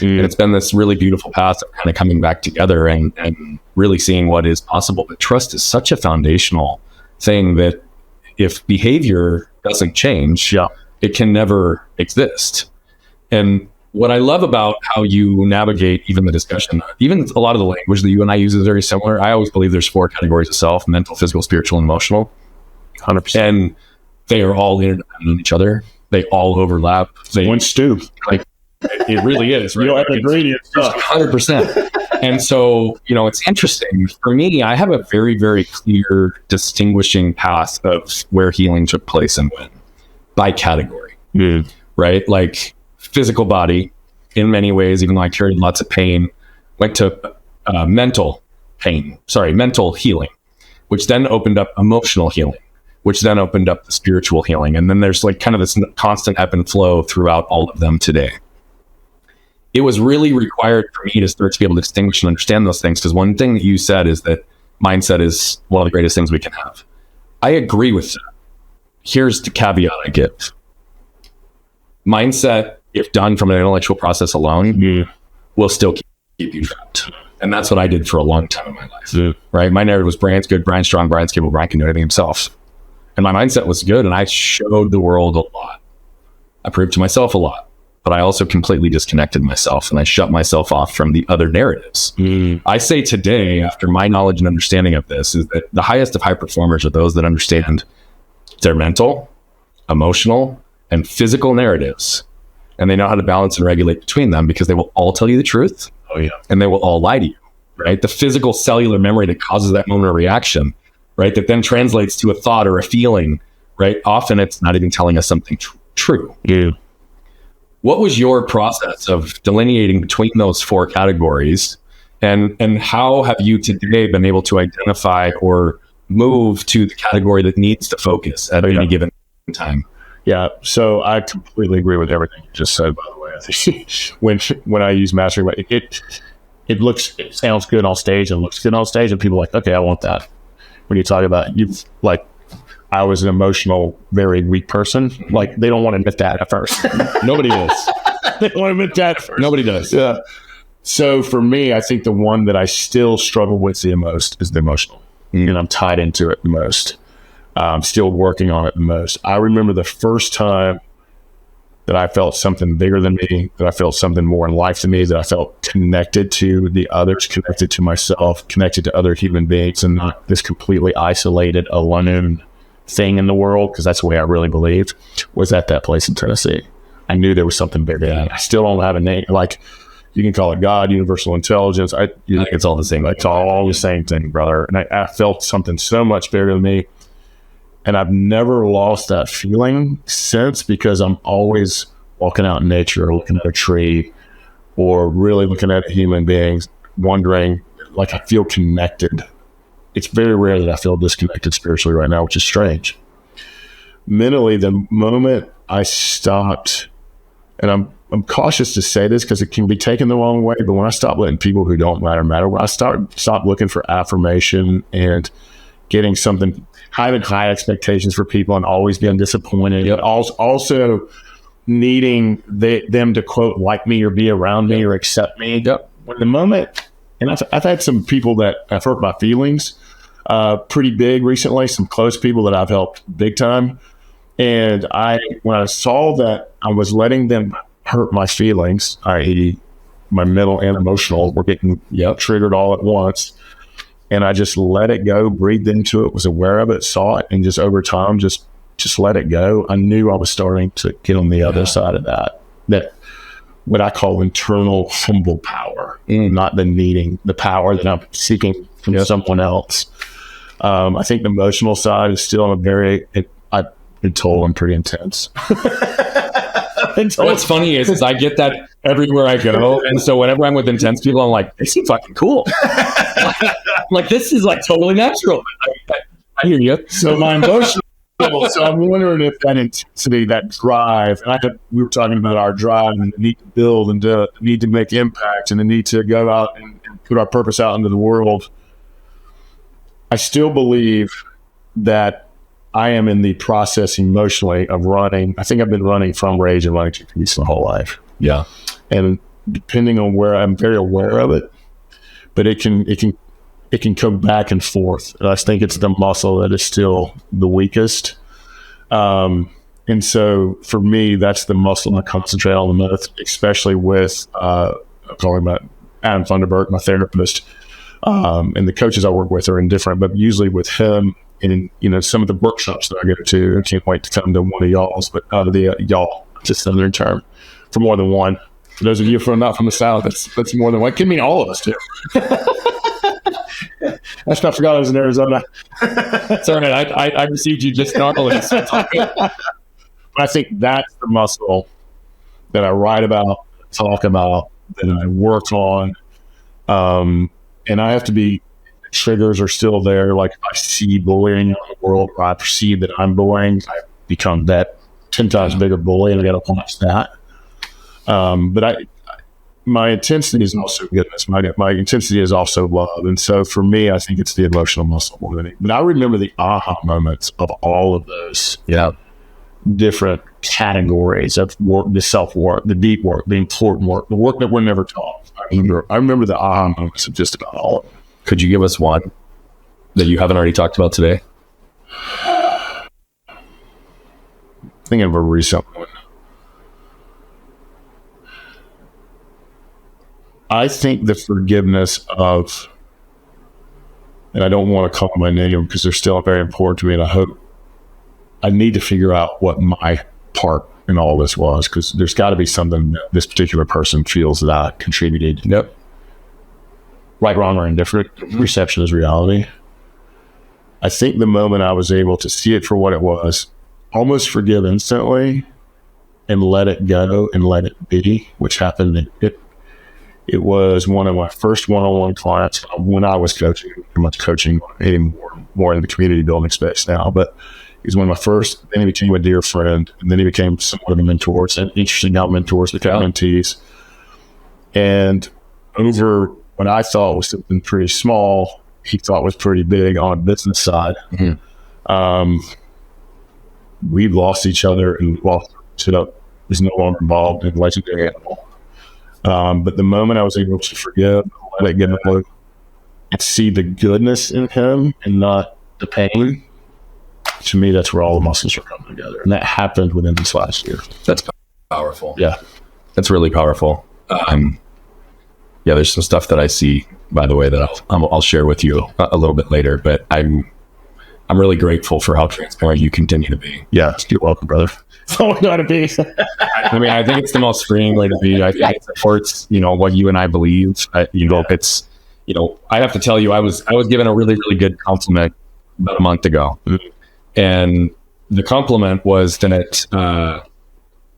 And it's been this really beautiful path of kind of coming back together and really seeing what is possible. But trust is such a foundational thing that if behavior doesn't change, it can never exist. And what I love about how you navigate even the discussion, even a lot of the language that you and I use is very similar. I always believe there's 4 categories of self: mental, physical, spiritual, and emotional. 100%. And they are all interdependent on each other. They all overlap. One stew. It really is. You don't have ingredients. 100%. And so, it's interesting. For me, I have a very, very clear distinguishing path of where healing took place and when, by category, right? Like physical body, in many ways, even though I carried lots of pain, went to mental healing, which then opened up emotional healing, which then opened up the spiritual healing. And then there's like kind of this constant ebb and flow throughout all of them today. It was really required for me to start to be able to distinguish and understand those things, because one thing that you said is that mindset is one of the greatest things we can have. I agree with that. Here's the caveat I give. Mindset, if done from an intellectual process alone, will still keep you trapped. And that's what I did for a long time in my life, right? My narrative was Brian's good, Brian's strong, Brian's capable, Brian can do anything himself. And my mindset was good, and I showed the world a lot. I proved to myself a lot. But I also completely disconnected myself, and I shut myself off from the other narratives. I say today, after my knowledge and understanding of this, is that the highest of high performers are those that understand their mental, emotional, and physical narratives. And they know how to balance and regulate between them, because they will all tell you the truth. And they will all lie to you, right? The physical cellular memory that causes that moment of reaction, right? That then translates to a thought or a feeling, right? Often it's not even telling us something true. What was your process of delineating between those four categories, and how have you today been able to identify or move to the category that needs to focus at any given time? Yeah, so I completely agree with everything you just said, by the way. I think when I use mastery, it sounds good on stage and looks good on stage, and people are like, okay, I want that. When you talk about I was an emotional, very weak person. Like, they don't want to admit that at first. Nobody does. They don't want to admit that at first. Nobody does. Yeah. So for me, I think the one that I still struggle with the most is the emotional. And I'm tied into it the most. I'm still working on it the most. I remember the first time that I felt something bigger than me, that I felt something more in life than me, that I felt connected to the others, connected to myself, connected to other human beings, and not this completely isolated, alone thing in the world, because that's the way I really believed, was at that place in Tennessee. I knew there was something bigger than me. I still don't have a name. Like, you can call it God, universal intelligence. I think it's all the same. It's all the same thing, brother. And I felt something so much bigger than me. And I've never lost that feeling since, because I'm always walking out in nature, or looking at a tree, or really looking at human beings, wondering, like, I feel connected. It's very rare that I feel disconnected spiritually right now, which is strange. Mentally, the moment I stopped, and I'm cautious to say this because it can be taken the wrong way, but when I stopped letting people who don't matter, when I stopped looking for affirmation and getting something, having high expectations for people and always being disappointed, also needing them to, quote, like me or be around me or accept me. When the moment, and I've had some people that have hurt my feelings pretty big recently, some close people that I've helped big time. And when I saw that I was letting them hurt my feelings, i.e. my mental and emotional, were getting triggered all at once. And I just let it go, breathed into it, was aware of it, saw it, and just over time, just let it go. I knew I was starting to get on the other side of that what I call internal humble power, not the power that I'm seeking from someone else. I think the emotional side is still I've been told I'm pretty intense. What's funny is I get that everywhere I go. And so whenever I'm with intense people, I'm like, they seem fucking cool. Like, this is like totally natural. I hear you. So my emotional, so I'm wondering if that intensity, that drive, and we were talking about our drive and the need to build and the need to make impact and the need to go out and put our purpose out into the world. I still believe that I am in the process emotionally of running. I think I've been running from rage and running to peace my whole life. Yeah. And depending on where, I'm very aware of it, but it can come back and forth. And I think it's the muscle that is still the weakest. And so for me, that's the muscle I concentrate on the most, especially with, I'm talking about Adam Thunderberg, my therapist, and the coaches I work with are indifferent, but usually with him and, some of the workshops that I go to, I can't wait to come to one of y'all's, but y'all, just another term for more than one. For those of you not from the South, that's more than one. Could mean all of us too. I forgot I was in Arizona. Sorry, I received you just normally. So I think that's the muscle that I write about, talk about, that I work on. And I have to be, triggers are still there. Like if I see bullying in the world, or I perceive that I'm bullying, I become that 10 times bigger bully, and I got to watch that. But my intensity is also goodness. My intensity is also love. And so for me, I think it's the emotional muscle more than anything. But I remember the aha moments of all of those different categories of work, the self-work, the deep work, the important work, the work that we're never taught. I remember the aha moments of just about all of them. could you give us one that you haven't already talked about today? Thinking of a recent one. I think the forgiveness of, and I don't want to call my name because they're still very important to me, and I hope I need to figure out what my part in all this was, because there's got to be something that this particular person feels that I contributed. Yep. Right, wrong, or indifferent. Perception is reality. I think the moment I was able to see it for what it was, almost forgive instantly, and let it go and let it be, which happened. It was one of my first one-on-one clients when I was coaching. I'm not coaching anymore, more in the community building space now, but he was one of my first. Then he became a dear friend, and then he became somewhat of a mentor. And interesting how mentors become mentees. And over what I thought was something pretty small, he thought was pretty big on a business side. Mm-hmm. We lost each other, and was no longer involved in Legendary Animal. But the moment I was able to forgive, let it go, and see the goodness in him and not the pain, to me, that's where all the muscles are coming together. And that happened within this last year. That's powerful. Yeah. That's really powerful. Yeah, there's some stuff that I see, by the way, that I'll share with you a little bit later, but I'm really grateful for how transparent you continue to be. Yeah. You're welcome, brother. That's all we got to be. I mean, I think it's the most freeing way to be. I think it supports, what you and I believe. It's, I have to tell you, I was given a really, really good compliment about a month ago. Mm-hmm. And the compliment was that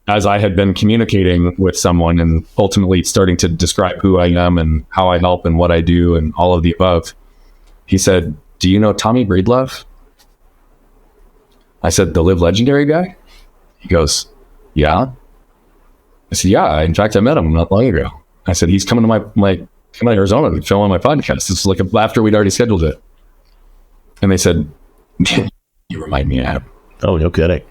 as I had been communicating with someone and ultimately starting to describe who I am and how I help and what I do and all of the above, he said, "Do you know Tommy Breedlove?" I said, "The Live Legendary guy?" He goes, "Yeah." I said, "Yeah, in fact, I met him not long ago." I said, "He's coming to coming to Arizona to film on my podcast." It's like after we'd already scheduled it. And they said, "You remind me of him." Oh, no kidding.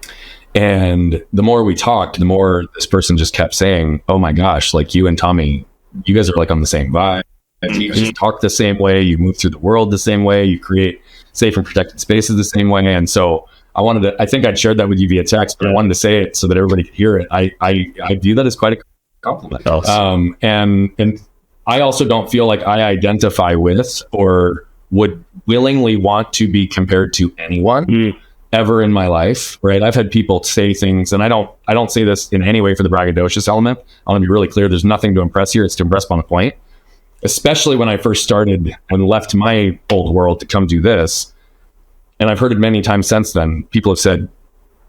And the more we talked, the more this person just kept saying, "Oh my gosh, like you and Tommy, you guys are like on the same vibe. You just talk the same way. You move through the world the same way. You create safe and protected spaces the same way." And so I think I'd shared that with you via text, but I wanted to say it so that everybody could hear it. I view that as quite a compliment. Awesome. And I also don't feel like I identify with or would willingly want to be compared to anyone ever in my life, right? I've had people say things, and I don't say this in any way for the braggadocious element. I want to be really clear. There's nothing to impress here. It's to impress upon a point. Especially when I first started and left my old world to come do this. And I've heard it many times since then. People have said,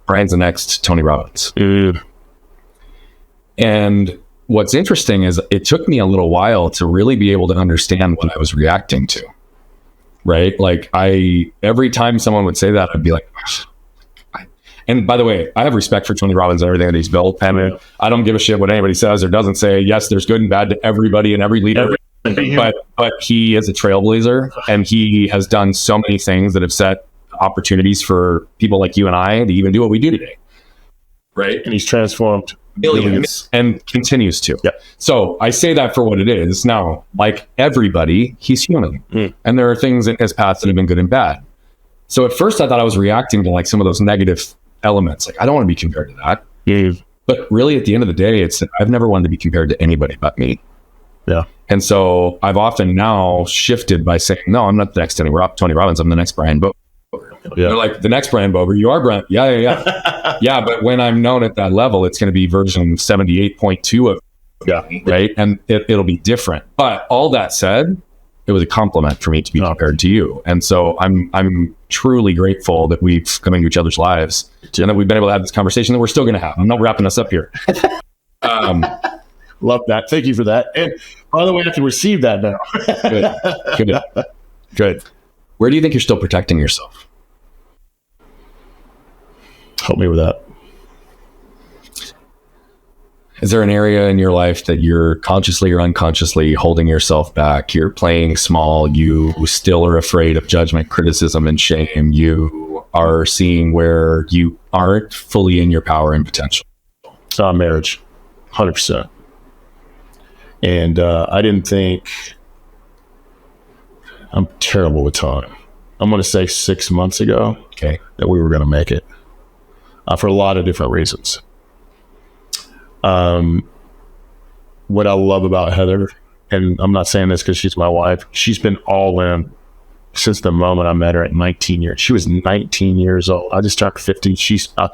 "Brian's the next Tony Robbins." And what's interesting is it took me a little while to really be able to understand what I was reacting to. Right? Like every time someone would say that, I'd be like, and by the way, I have respect for Tony Robbins and everything that he's built. And I don't give a shit what anybody says or doesn't say. Yes, there's good and bad to everybody and every leader. But he is a trailblazer, and he has done so many things that have set opportunities for people like you and I to even do what we do today. Right? And he's transformed billions and continues to. Yep. So I say that for what it is. Now, like everybody, he's human. And there are things in his past that have been good and bad. So at first I thought I was reacting to like some of those negative elements. Like, I don't want to be compared to that. But really at the end of the day, I've never wanted to be compared to anybody but me. Yeah. And so I've often now shifted by saying, no, I'm not the next Tony Robbins. I'm the next Brian Boger. Yeah. They're like, "The next Brian Boger, you are Brian." Yeah. Yeah, but when I'm known at that level, it's going to be version 78.2 of Yeah. right? And it'll be different. But all that said, it was a compliment for me to be compared to you. And so I'm truly grateful that we've come into each other's lives and that we've been able to have this conversation that we're still going to have. I'm not wrapping us up here. Love that. Thank you for that. And by the way, I can receive that now. Good. Where do you think you're still protecting yourself? Help me with that. Is there an area in your life that you're consciously or unconsciously holding yourself back? You're playing small. You still are afraid of judgment, criticism, and shame. You are seeing where you aren't fully in your power and potential. It's not marriage, 100%. And I didn't think, I'm terrible with time. I'm going to say 6 months ago, that we were going to make it for a lot of different reasons. What I love about Heather, and I'm not saying this because she's my wife, she's been all in since the moment I met her at 19 years. She was 19 years old. I just turned 50. She's a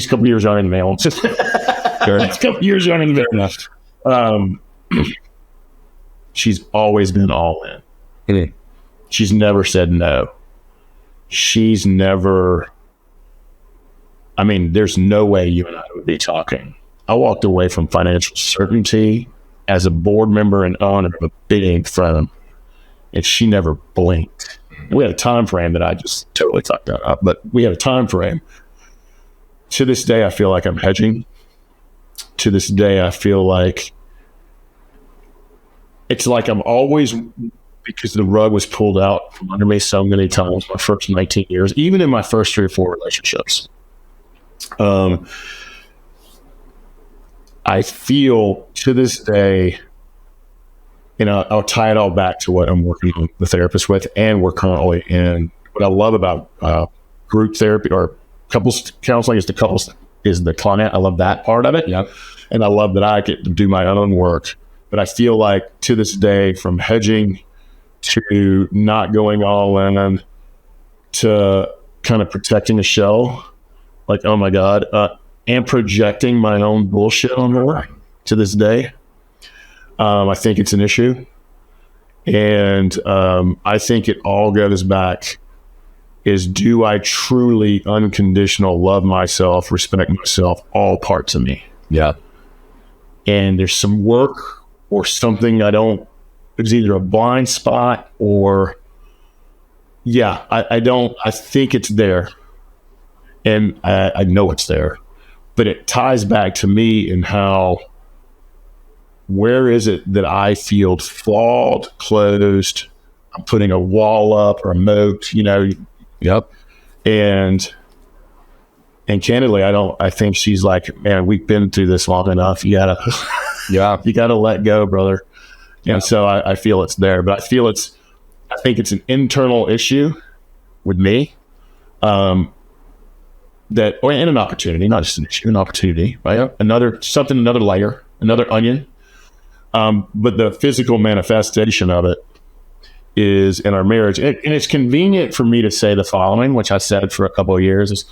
couple years younger than me. She's a couple years younger than me. She's always been all in. Mm-hmm. She's never said no. She's never, there's no way you and I would be talking. I walked away from financial certainty as a board member and owner of a big firm, and she never blinked. We had a time frame that I just totally fucked that up, but we had a time frame. To this day, I feel like I'm hedging. To this day, I feel like it's like I'm always, because the rug was pulled out from under me so many times my first 19 years, even in my first 3 or 4 relationships. I feel to this day, I'll tie it all back to what I'm working on the therapist with, and we're currently in. What I love about group therapy or couples counseling is the client. I love that part of it. Yeah. And I love that I get to do my own work. But I feel like to this day, from hedging to not going all in to kind of protecting the shell, like, oh my God, and projecting my own bullshit on her to this day. I think it's an issue. And I think it all goes back is, do I truly unconditional love myself, respect myself, all parts of me? Yeah. And there's some work or something it's either a blind spot or, I think it's there. And I know it's there. But it ties back to me in where is it that I feel flawed, closed, I'm putting a wall up or a moat, Yep. And candidly, I think she's like, man, we've been through this long enough. You gotta let go, brother. Yeah. And so I feel it's there, but I think it's an internal issue with me. And an opportunity, not just an issue, an opportunity, right? Yep. Another layer, another onion. But the physical manifestation of it is in our marriage. And it's convenient for me to say the following, which I said for a couple of years, is,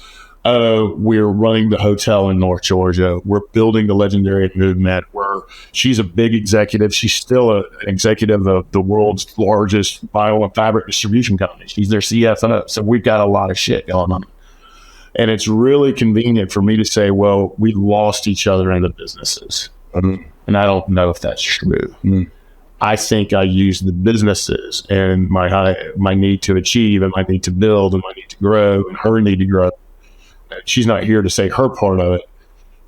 we're running the hotel in North Georgia. We're building the legendary movement. She's a big executive. She's still an executive of the world's largest bio and fabric distribution company. She's their CFO. So we've got a lot of shit going on. And it's really convenient for me to say, well, we lost each other in the businesses. Mm-hmm. And I don't know if that's true. Mm-hmm. I think I use the businesses and my need to achieve and my need to build and my need to grow and her need to grow. She's not here to say her part of it,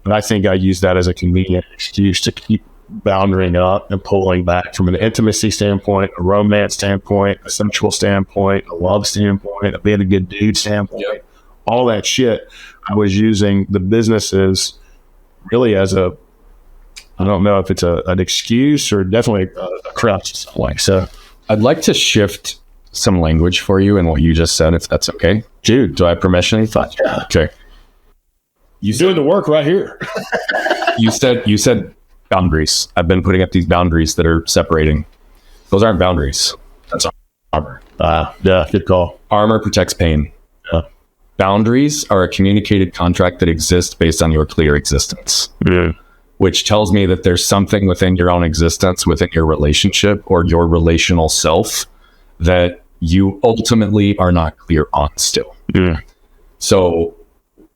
but I think I use that as a convenient excuse to keep boundarying up and pulling back from an intimacy standpoint, a romance standpoint, a sexual standpoint, a love standpoint, a being a good dude standpoint. Yep. All that shit. I was using the businesses really as I don't know if it's an excuse or definitely a crutch in some way. So I'd like to shift some language for you in what you just said, if that's okay. Dude, do I have permission? Yeah. Okay. You're doing the work right here. You said boundaries. I've been putting up these boundaries that are separating. Those aren't boundaries. That's armor. Yeah, good call. Armor protects pain. Yeah. Boundaries are a communicated contract that exists based on your clear existence. Yeah. which tells me that there's something within your own existence, within your relationship or your relational self that you ultimately are not clear on still. Yeah. So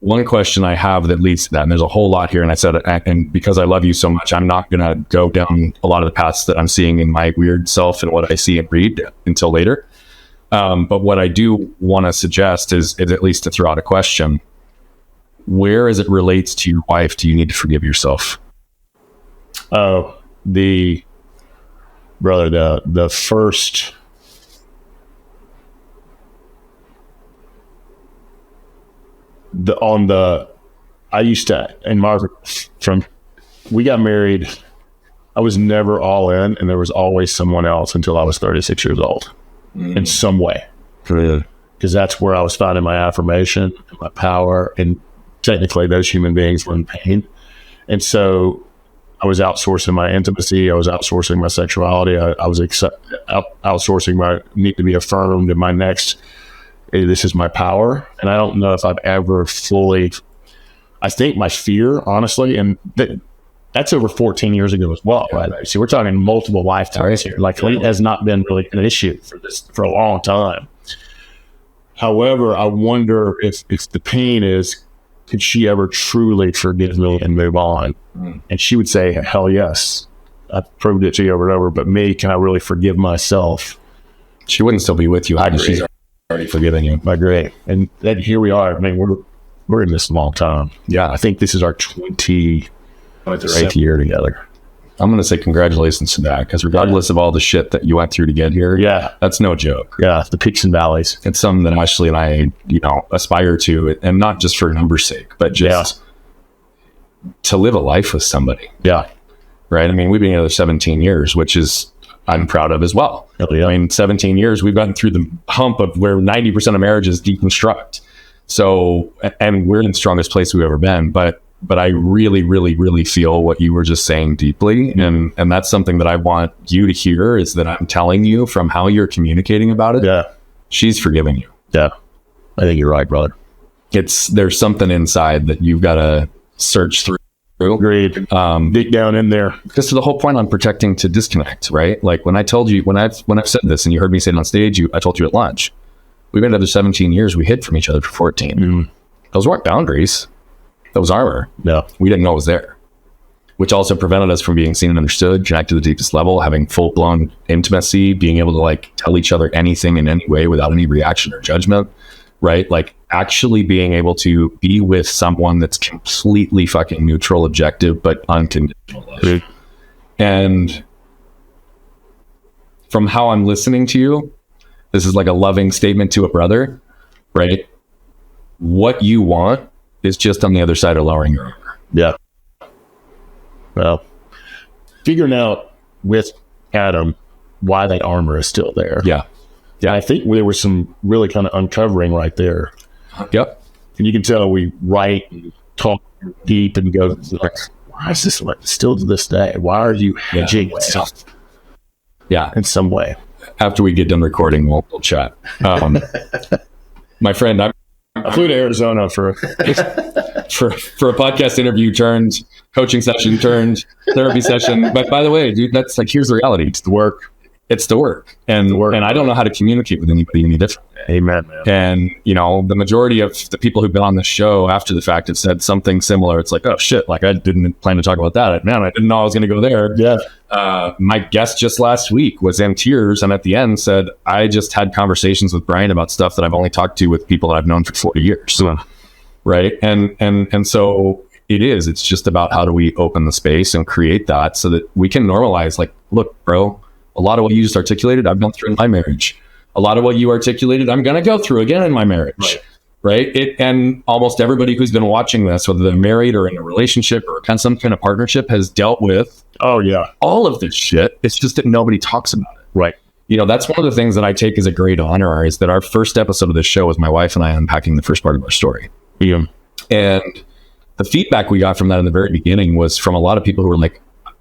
one question I have that leads to that, and there's a whole lot here, and I said, and because I love you so much, I'm not going to go down a lot of the paths that I'm seeing in my weird self and what I see and read until later. But what I do want to suggest is at least to throw out a question. Where, as it relates to your wife, do you need to forgive yourself? Oh, the first... I used to, in Margaret, we got married, I was never all in, and there was always someone else until I was 36 years old in some way. Because that's where I was finding my affirmation, my power, and technically those human beings were in pain. And so I was outsourcing my intimacy, I was outsourcing my sexuality, I was outsourcing my need to be affirmed in my next... This is my power. And I don't know if I've ever fully, I think my fear, honestly, and that's over 14 years ago as well, right? So we're talking multiple lifetimes here. Like it has not been really an issue for a long time. However, I wonder if the pain is, could she ever truly forgive me and move on? And she would say, hell yes. I've proved it to you over and over, but me, can I really forgive myself? She wouldn't still be with you. I agree. She's already forgiven you. I agree. And then here we are. I mean, we're in this a long time. Yeah. I think this is our 28th year together. I'm going to say congratulations to that, because regardless of all the shit that you went through to get here, that's no joke. Yeah, the peaks and valleys. It's something that Ashley and I, aspire to, and not just for numbers' sake, but just to live a life with somebody. Yeah. Right? I mean, we've been together 17 years, which is I'm proud of as well. Yeah. I mean, 17 years, we've gotten through the hump of where 90% of marriages deconstruct. So, and we're in the strongest place we've ever been. But I really, really, really feel what you were just saying deeply. And that's something that I want you to hear, is that I'm telling you from how you're communicating about it. Yeah. She's forgiven you. Yeah. I think you're right, brother. There's something inside that you've got to search through. Agreed. Dig down in there. Because to the whole point on protecting to disconnect, right? Like when I told you, when I've said this and you heard me say it on stage, I told you at lunch, we've been together 17 years. We hid from each other for 14. Mm. Those weren't boundaries. That was armor. No. We didn't know it was there, which also prevented us from being seen and understood, connected to the deepest level, having full-blown intimacy, being able to like tell each other anything in any way without any reaction or judgment, right? Like actually being able to be with someone that's completely fucking neutral, objective, but unconditional love. Mm. And from how I'm listening to you, this is like a loving statement to a brother, right? What you want is just on the other side of lowering your armor. Yeah. Well, figuring out with Adam why that armor is still there. Yeah. Yeah. I think there was some really kind of uncovering right there. Yep. And you can tell we write and talk deep and go, like, why is this like still to this day? Why are you hedging stuff? Yeah. In some way. After we get done recording, we'll chat. My friend, I flew to Arizona for a podcast interview turned coaching session turned therapy session. But by the way, dude, that's like, here's the reality. It's the work. It's the work. And I don't know how to communicate with anybody any different. Amen, man. And, the majority of the people who've been on the show after the fact have said something similar. It's like, oh shit, like I didn't plan to talk about that. Man, I didn't know I was going to go there. Yeah. My guest just last week was in tears and at the end said, I just had conversations with Brian about stuff that I've only talked to with people that I've known for 40 years. Right. And so it's just about how do we open the space and create that so that we can normalize, like, look, bro, a lot of what you just articulated, I've gone through in my marriage. A lot of what you articulated, I'm going to go through again in my marriage. Right. And almost everybody who's been watching this, whether they're married or in a relationship or some kind of partnership, has dealt with all of this shit. It's just that nobody talks about it. Right. That's one of the things that I take as a great honor, is that our first episode of this show was my wife and I unpacking the first part of our story. Yeah. And the feedback we got from that in the very beginning was from a lot of people who were like,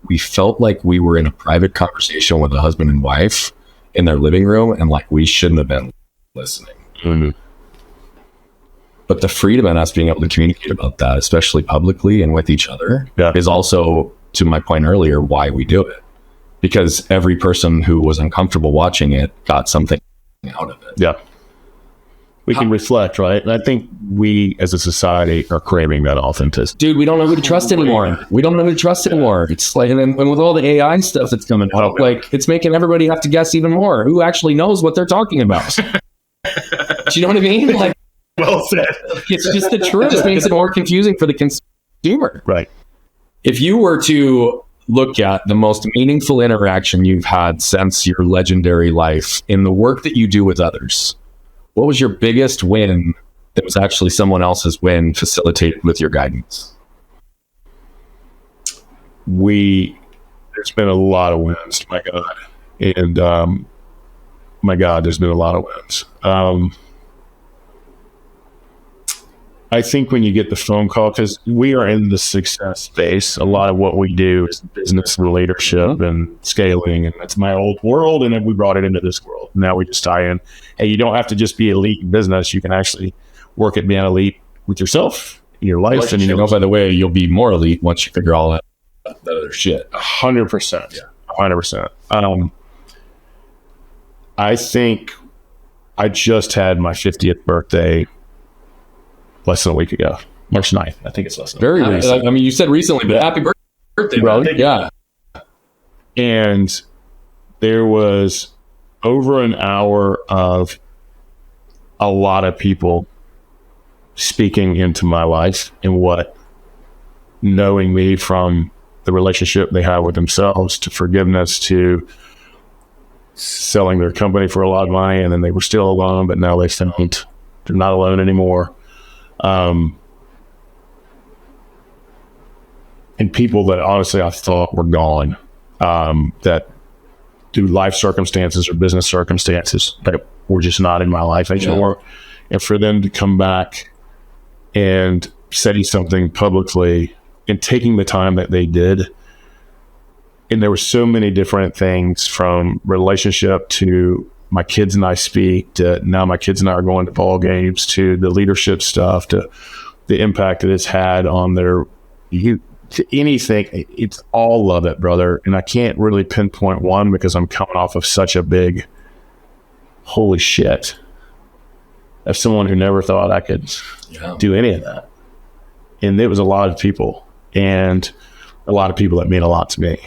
we felt like we were in a private conversation with a husband and wife in their living room, and like we shouldn't have been listening. Mm-hmm. But the freedom in us being able to communicate about that, especially publicly and with each other, is also to my point earlier, why we do it. Because every person who was uncomfortable watching it got something out of it. Yeah. We can reflect, right? And I think we as a society are craving that authenticity. Dude, we don't know who to trust anymore. We don't know who to trust anymore. It's like, and with all the AI stuff that's coming out, like, it's making everybody have to guess even more. Who actually knows what they're talking about? Do you know what I mean? Like, Well said. it's just the truth. It just makes it more confusing for the consumer. Right. If you were to look at the most meaningful interaction you've had since your legendary life in the work that you do with others, what was your biggest win that was actually someone else's win facilitated with your guidance? There's been a lot of wins, my God. And my God, there's been a lot of wins. I think when you get the phone call, because we are in the success space, a lot of what we do is business and leadership and scaling, and that's my old world, and then we brought it into this world. Now we just tie in, hey, you don't have to just be elite in business. You can actually work at being elite with yourself, in your life. And you know, by the way, you'll be more elite once you figure all that other shit. 100%. Yeah. 100%. I think I just had my 50th birthday less than a week ago, March 9th. I think it's less than very recent. I mean, you said recently, but happy birthday, bro. Yeah. And there was over an hour of a lot of people speaking into my life and what knowing me from the relationship they have with themselves to forgiveness to selling their company for a lot of money, and then they were still alone, but now they're not alone anymore. And people that honestly I thought were gone, that through life circumstances or business circumstances that were just not in my life anymore. And for them to come back and saying something publicly and taking the time that they did. And there were so many different things, from relationship to my kids and I speak, to now my kids and I are going to ball games, to the leadership stuff, to the impact that it's had on their youth, to anything. It's all of it, brother. And I can't really pinpoint one because I'm coming off of such a big, holy shit, of someone who never thought I could do any of that. And it was a lot of people, and a lot of people that mean a lot to me.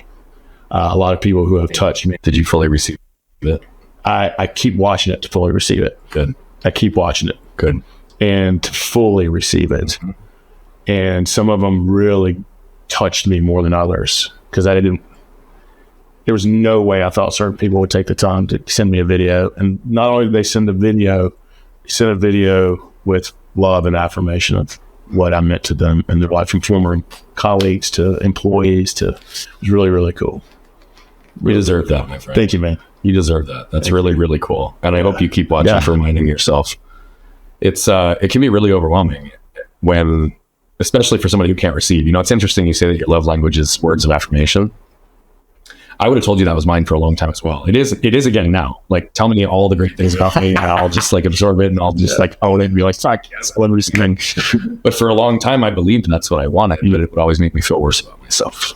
A lot of people who have touched me. Did you fully receive it? I keep watching it to fully receive it. Good. I keep watching it. Good. And to fully receive it. Mm-hmm. And some of them really touched me more than others, because there was no way I thought certain people would take the time to send me a video. And not only did they send a video with love and affirmation of what I meant to them and their life, from former colleagues to employees to, it was really, really cool. You deserve that, my friend. Thank you, man. You deserve that. That's really cool. And I hope you keep watching for reminding yourself. It can be really overwhelming when, especially for somebody who can't receive. You know, it's interesting you say that your love language is words of affirmation. I would have told you that was mine for a long time as well. It is again now. Like, tell me all the great things about me, and I'll just like absorb it, and I'll just like own it and be like, fuck yes, I love receiving. But for a long time, I believed that's what I wanted, but it would always make me feel worse about myself.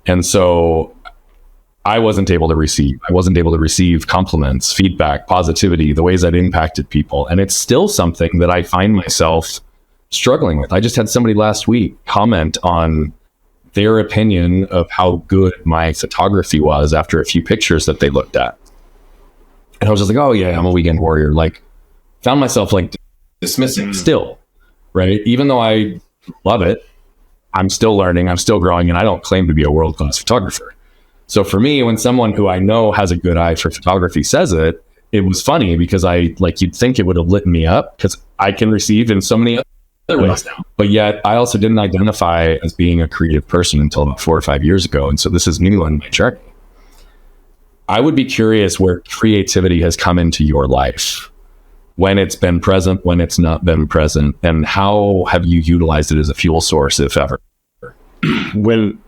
And so I wasn't able to receive compliments, feedback, positivity, the ways that impacted people. And it's still something that I find myself struggling with. I just had somebody last week comment on their opinion of how good my photography was after a few pictures that they looked at. And I was just like, oh yeah, I'm a weekend warrior. Like, found myself like dismissing still, right? Even though I love it, I'm still learning, I'm still growing, and I don't claim to be a world-class photographer. So for me, when someone who I know has a good eye for photography says it, it was funny because you'd think it would have lit me up, because I can receive in so many other ways now. But yet I also didn't identify as being a creative person until about 4 or 5 years ago. And so this is new in my journey. I would be curious where creativity has come into your life, when it's been present, when it's not been present, and how have you utilized it as a fuel source, if ever? When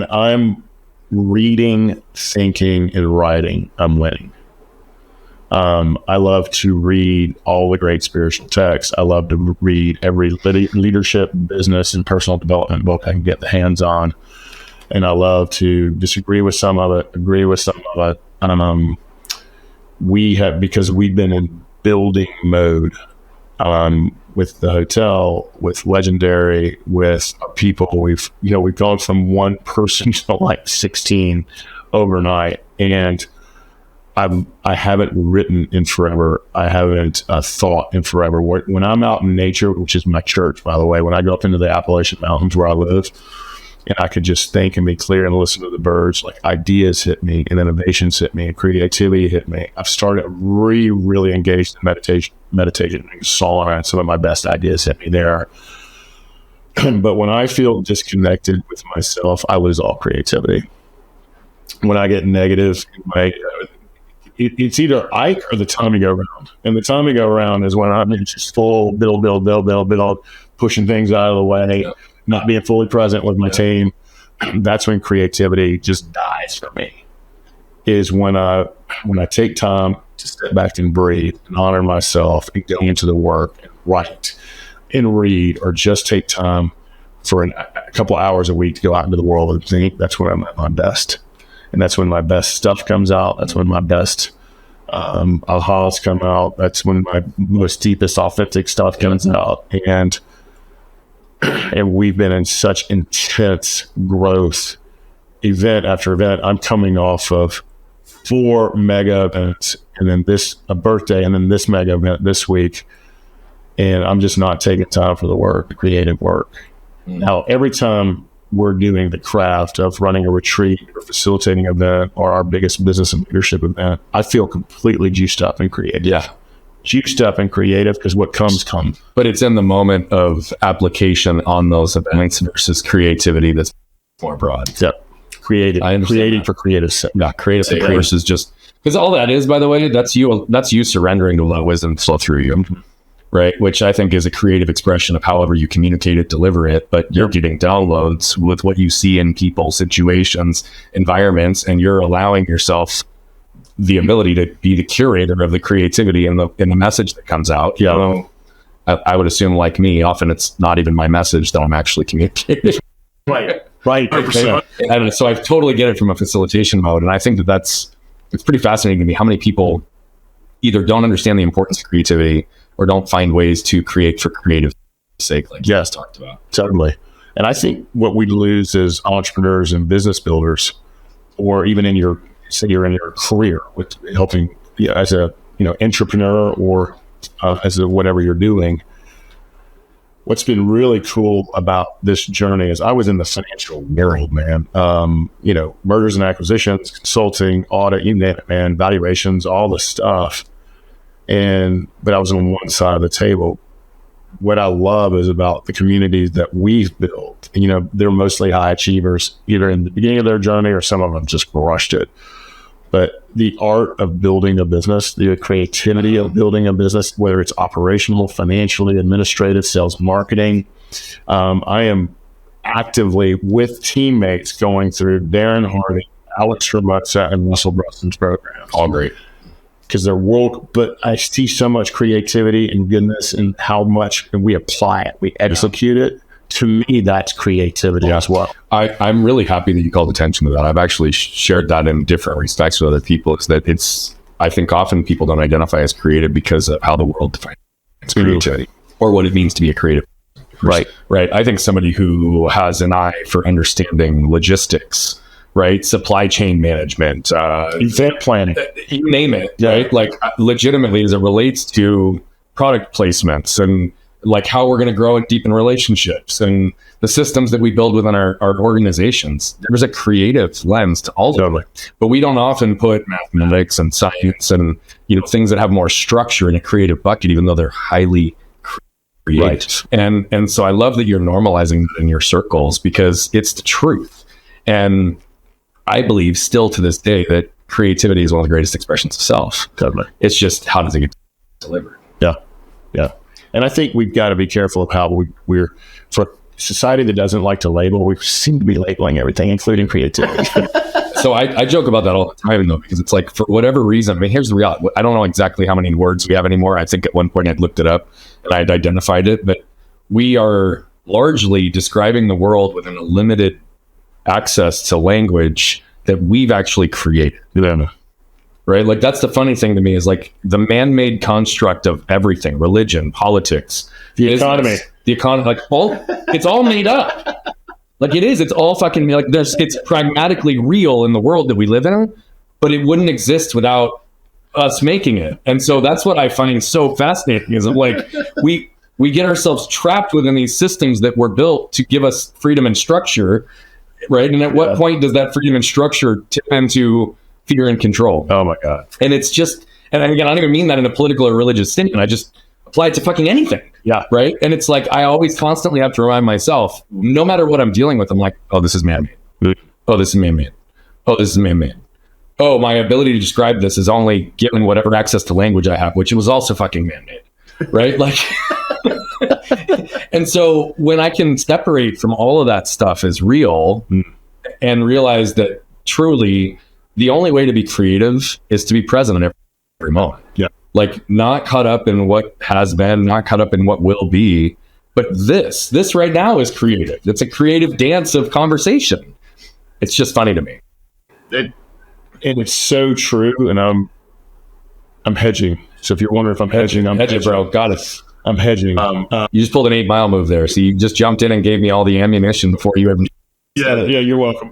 I'm reading, thinking, and writing, I'm winning. I love to read all the great spiritual texts. I love to read every leadership, business, and personal development book I can get the hands on. And I love to disagree with some of it, agree with some of it. Because we've been in building mode with the hotel, with Legendary, with people. We've gone from one person to like 16 overnight, and I haven't written in forever. I haven't thought in forever. When I'm out in nature, which is my church, by the way, when I go up into the Appalachian Mountains where I live, and I could just think and be clear and listen to the birds, like ideas hit me and innovations hit me and creativity hit me. I've started really engaged in meditation and song, and some of my best ideas hit me there. But when I feel disconnected with myself, I lose all creativity. When I get negative, it's either Ike or the Tommy go round. And the Tommy go round is when I'm just full build, pushing things out of the way, not being fully present with my team. That's when creativity just dies for me. Is when I take time to step back and breathe and honor myself and go into the work and write and read, or just take time for a couple hours a week to go out into the world and think. That's when I'm at my best. And that's when my best stuff comes out. That's when my best ahas come out. That's when my most deepest authentic stuff comes out. And we've been in such intense growth, event after event. I'm coming off of 4 mega events, and then a birthday, and then this mega event this week. And I'm just not taking time for the creative work. Now, every time we're doing the craft of running a retreat or facilitating an event or our biggest business and leadership event, I feel completely juiced up and creative. Yeah. Juiced up and creative, because what comes. But it's in the moment of application on those events versus creativity that's more broad. Yep. Creative for creative sake. Yeah, creative sake versus just, because all that is, by the way, that's you surrendering to let wisdom flow through you. Mm-hmm. Right, which I think is a creative expression of however you communicate it, deliver it, but you're getting downloads with what you see in people, situations, environments, and you're allowing yourself the ability to be the curator of the creativity and the message that comes out. Yeah, I would assume, like me, often it's not even my message that I'm actually communicating. Right. 100%. And so I totally get it from a facilitation mode, and I think it's pretty fascinating to me how many people either don't understand the importance of creativity or don't find ways to create for creative sake, like you just talked about. Totally. And I think what we lose as entrepreneurs and business builders, or even in your career with helping as a entrepreneur or as a whatever you're doing. What's been really cool about this journey is I was in the financial world, man. Mergers and acquisitions, consulting, audit, you name it, man, valuations, all the stuff. But I was on one side of the table. What I love is about the communities that we've built. They're mostly high achievers, either in the beginning of their journey or some of them just crushed it. But the art of building a business, the creativity of building a business, whether it's operational, financially, administrative, sales, marketing, I am actively with teammates going through Darren Hardy, Alex Ramuzza, and Russell Brunson's programs. All great. Because they're but I see so much creativity and goodness and how much we apply it, we execute it. To me, that's creativity as well. I'm really happy that you called attention to that. I've actually shared that in different respects with other people. Is that I think often people don't identify as creative because of how the world defines creativity or what it means to be a creative person. Right. I think somebody who has an eye for understanding logistics, right? Supply chain management, event planning, you name it, right? Like legitimately as it relates to product placements and like how we're going to grow and deepen relationships and the systems that we build within our organizations. There's a creative lens to all of it, but we don't often put mathematics and science and things that have more structure in a creative bucket, even though they're highly creative. Right. And so I love that you're normalizing that in your circles because it's the truth. And I believe still to this day that creativity is one of the greatest expressions of self. Totally. It's just how does it get delivered? Yeah. And I think we've got to be careful of how we're for society that doesn't like to label, we seem to be labeling everything, including creativity. So I joke about that all the time, though, because it's like, for whatever reason, I mean, here's the reality. I don't know exactly how many words we have anymore. I think at one point I'd looked it up and I'd identified it, but we are largely describing the world within a limited access to language that we've actually created. Yeah. Right? Like, that's the funny thing to me, is like the man-made construct of everything, religion, politics, The business, economy, like it's all made up. Like, it is. It's all fucking, like, it's pragmatically real in the world that we live in, but it wouldn't exist without us making it. And so that's what I find so fascinating, is like we get ourselves trapped within these systems that were built to give us freedom and structure, right? And at what point does that freedom and structure tip into fear and control? Oh my God. And it's just, and again, I don't even mean that in a political or religious statement. I just apply it to fucking anything. Yeah. Right. And it's like, I always constantly have to remind myself, no matter what I'm dealing with, I'm like, oh, this is man-made. Oh, this is man-made. Oh, this is man-made. Oh, my ability to describe this is only given whatever access to language I have, which was also fucking man-made. Right. Like, and so when I can separate from all of that stuff as real and realize that truly the only way to be creative is to be present in every moment. Yeah. Like, not caught up in what has been, not caught up in what will be, but this right now is creative. It's a creative dance of conversation. It's just funny to me. And it's so true. And I'm hedging. So if you're wondering if I'm hedging, I'm hedging, bro. Got it. I'm hedging. You just pulled an 8 Mile move there. So you just jumped in and gave me all the ammunition before you even. Yeah, you're welcome.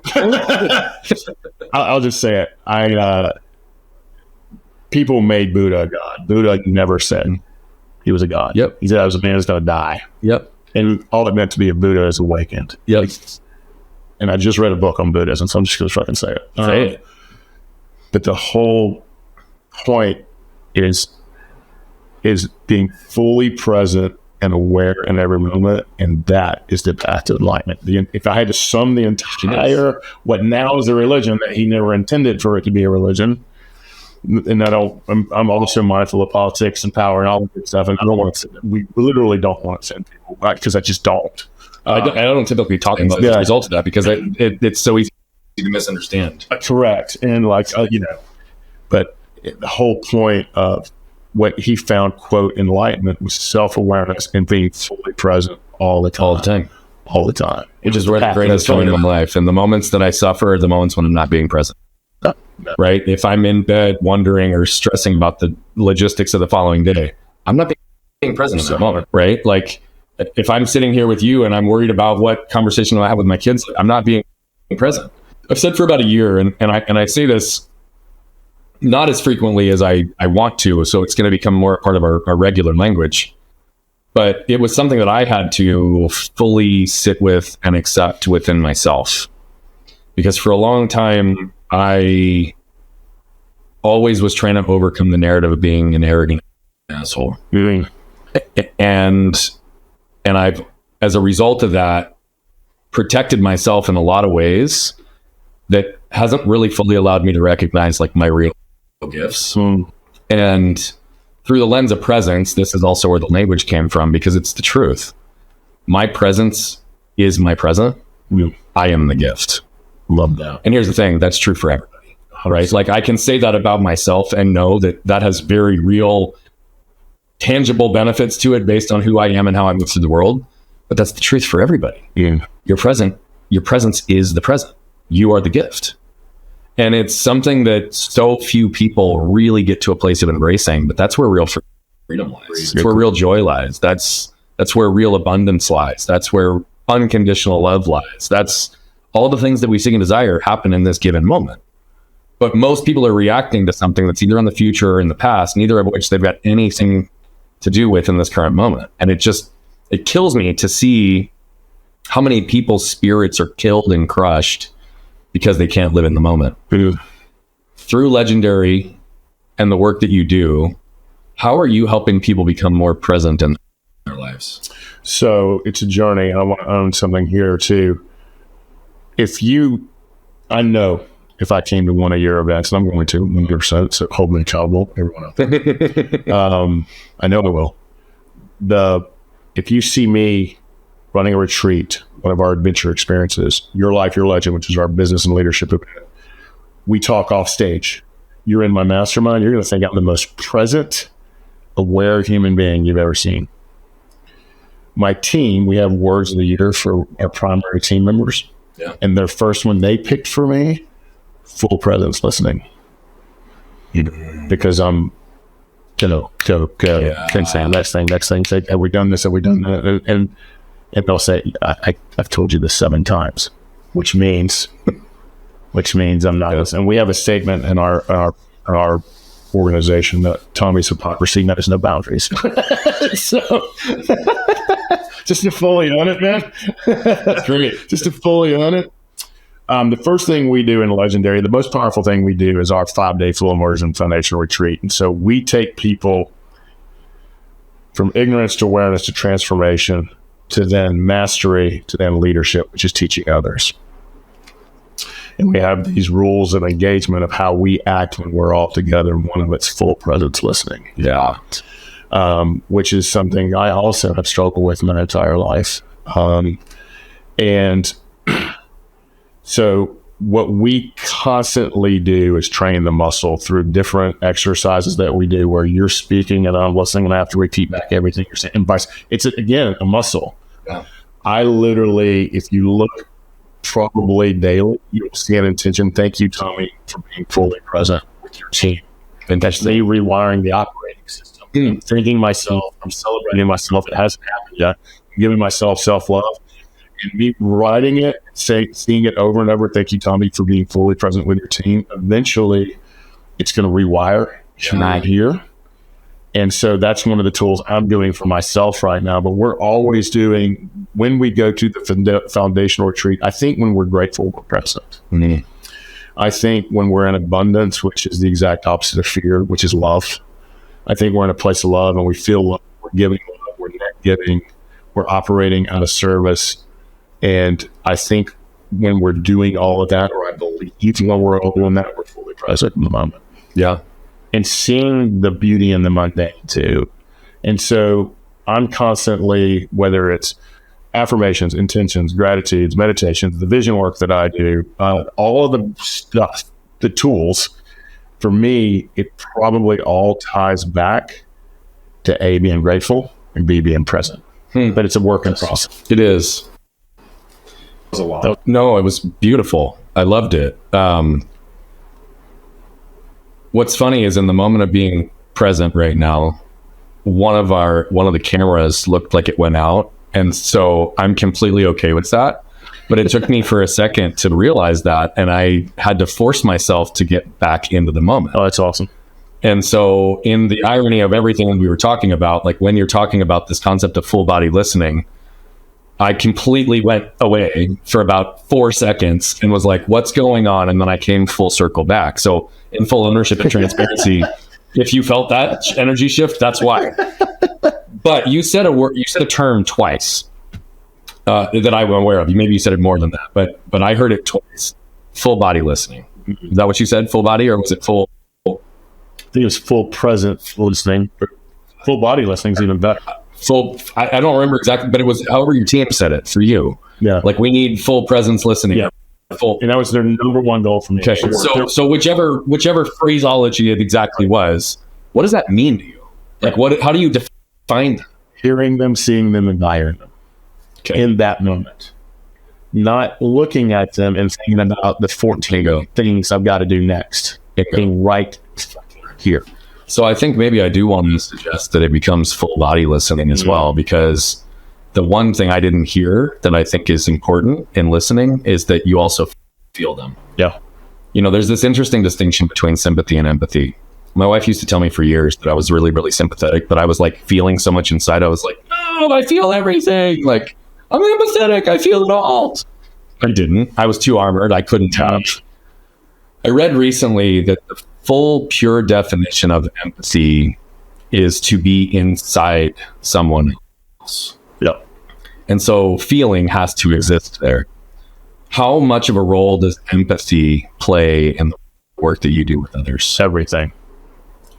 I'll just say it. People made Buddha a god. Buddha never said he was a god. Yep. He said I was a man who's going to die. Yep. And all it meant to be a Buddha is awakened. Yep. And I just read a book on Buddhism, so I'm just going to fucking say it. Say it. But the whole point is being fully present and aware in every moment, and that is the path to enlightenment. If I had to sum the entire what now is a religion that he never intended for it to be a religion, and I'm also mindful of politics and power and all that good stuff, and I don't want to. We literally don't want to send people back because I just don't. I don't typically talk about the result of that because it's so easy to misunderstand. Correct, and but the whole point of what he found, quote, enlightenment was self-awareness and being fully present all the time. Which is where the greatest joy in my life. And the moments that I suffer are the moments when I'm not being present. No. Right? If I'm in bed wondering or stressing about the logistics of the following day, I'm not being present in that moment, right? Like, if I'm sitting here with you and I'm worried about what conversation I have with my kids, I'm not being present. I've said for about a year, and I say this not as frequently as I want to, so it's going to become more a part of our regular language. But it was something that I had to fully sit with and accept within myself. Because for a long time, I always was trying to overcome the narrative of being an arrogant asshole. Mm-hmm. And I've, as a result of that, protected myself in a lot of ways that hasn't really fully allowed me to recognize like my real gifts. And through the lens of presence, this is also where the language came from, because it's the truth. My presence is my present. I am the gift. Love that. And here's the thing, that's true for everybody, right? Like, I can say that about myself and know that that has very real, tangible benefits to it based on who I am and how I move through the world. But that's the truth for everybody. Yeah. Your presence is the present. You are the gift. And it's something that so few people really get to a place of embracing, but that's where real freedom lies. That's where real joy lies. That's where real abundance lies. That's where unconditional love lies. That's all the things that we seek and desire happen in this given moment. But most people are reacting to something that's either in the future or in the past, neither of which they've got anything to do with in this current moment. And it kills me to see how many people's spirits are killed and crushed because they can't live in the moment. Through Legendary and the work that you do, how are you helping people become more present in their lives? So it's a journey. I want to own something here too. I know if I came to one of your events, and I'm going to 100%, so hold me accountable, everyone else. I know I will. If you see me running a retreat, one of our adventure experiences, Your Life, Your Legend, which is our business and leadership event, we talk off stage. You're in my mastermind. You're going to think I'm the most present, aware human being you've ever seen. My team, we have words of the year for our primary team members. Yeah. And their first one they picked for me, full presence listening. Because I'm, go, can say next thing, say, have we done this? Have we done that? And they'll say, I've told you this 7 times, which means I'm not listening. And we have a statement in our organization that Tommy's hypocrisy knows no boundaries. So just to fully own it, man. That's great. Just to fully own it. The first thing we do in Legendary, the most powerful thing we do is our 5-day full immersion foundational retreat. And so we take people from ignorance to awareness to transformation to then mastery to then leadership, which is teaching others. And we have these rules of engagement of how we act when we're all together. And one of it's full presence listening. Yeah. Which is something I also have struggled with my entire life. And so what we constantly do is train the muscle through different exercises that we do where you're speaking and I'm listening and I have to repeat back everything you're saying. And it's, again, a muscle. Yeah. I literally, if you look probably daily, you'll see an intention. Thank you, Tommy, for being fully present with your team. And that's me rewiring the operating system. I'm thinking myself, I'm celebrating myself. It hasn't happened yet. I'm giving myself self-love. And me writing it, seeing it over and over, thank you, Tommy, for being fully present with your team. Eventually, it's going to rewire right here. And so that's one of the tools I'm doing for myself right now. But we're always doing, when we go to the foundational retreat, I think when we're grateful, we're present. Mm-hmm. I think when we're in abundance, which is the exact opposite of fear, which is love. I think we're in a place of love and we feel love. We're giving love. We're net giving. We're operating out of service. And I think when we're doing all of that, or I believe when we're all doing that, we're fully present in the moment. Yeah. And seeing the beauty in the mundane too. And so I'm constantly, whether it's affirmations, intentions, gratitudes, meditations, the vision work that I do, all of the stuff, the tools, for me, it probably all ties back to A, being grateful, and B, being present. But it's a work in process. It is. Was a lot. No, it was beautiful. I loved it. What's funny is in the moment of being present right now, one of the cameras looked like it went out, and so I'm completely okay with that. But it took me for a second to realize that, and I had to force myself to get back into the moment. Oh, that's awesome. And so, in the irony of everything we were talking about, like when you're talking about this concept of full body listening, I completely went away for about 4 seconds and was like, what's going on? And then I came full circle back. So in full ownership and transparency, if you felt that energy shift, that's why. But you said a term twice that I'm aware of. Maybe you said it more than that, but I heard it twice. Full body listening. Is that what you said? Full body, or was it full? I think it was full present listening. Full body listening is even better. I don't remember exactly, but it was however your team said it for you. Yeah. Like, we need full presence listening. Yeah. And that was their number one goal for me. Okay. So whichever phraseology it exactly was, what does that mean to you? Like, how do you define that? Hearing them, seeing them, admiring them in that moment. Not looking at them and thinking about the 14 things I've got to do next. Being right here. So I think maybe I do want to suggest that it becomes full body listening as well, because the one thing I didn't hear that I think is important in listening is that you also feel them. Yeah. You know, there's this interesting distinction between sympathy and empathy. My wife used to tell me for years that I was really, really sympathetic, but I was like feeling so much inside. I was like, no, I feel everything. Like, I'm empathetic. I feel it all. I didn't. I was too armored. I couldn't touch. I read recently that the full pure definition of empathy is to be inside someone else. Yeah. And so feeling has to exist there. How much of a role does empathy play in the work that you do with others? Everything.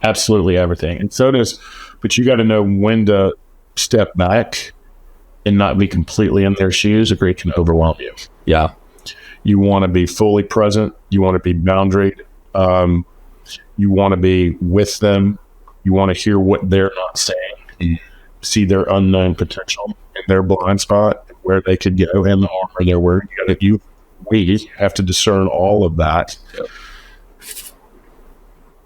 Absolutely everything. And so does, but you got to know when to step back and not be completely in their shoes, or it can overwhelm you. Yeah. You want to be fully present. You want to be boundaried. You want to be with them. You want to hear what they're not saying, see their unknown potential and their blind spot, where they could go, and the armor they're wearing. We have to discern all of that. Yep.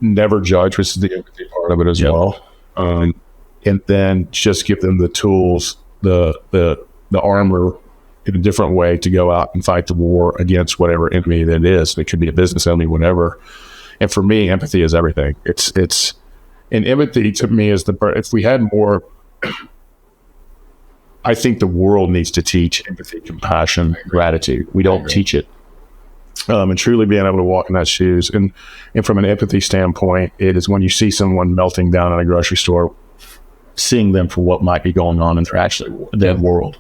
Never judge, which is the empathy part of it as well. And then just give them the tools, the armor in a different way to go out and fight the war against whatever enemy that is. It could be a business enemy, whatever. And for me, empathy is everything. And empathy to me is if we had more, I think the world needs to teach empathy, compassion, gratitude. We don't teach it. And truly being able to walk in that shoes. And from an empathy standpoint, it is when you see someone melting down in a grocery store, seeing them for what might be going on in their world.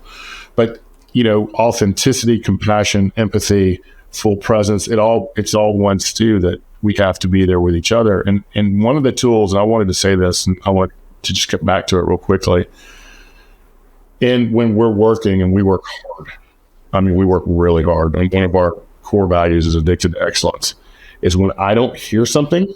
But, authenticity, compassion, empathy, full presence, it's all one stew that we have to be there with each other. And one of the tools, and I wanted to say this, and I want to just get back to it real quickly. And when we're working, and we work hard, we work really hard. And one of our core values is addicted to excellence, is when I don't hear something,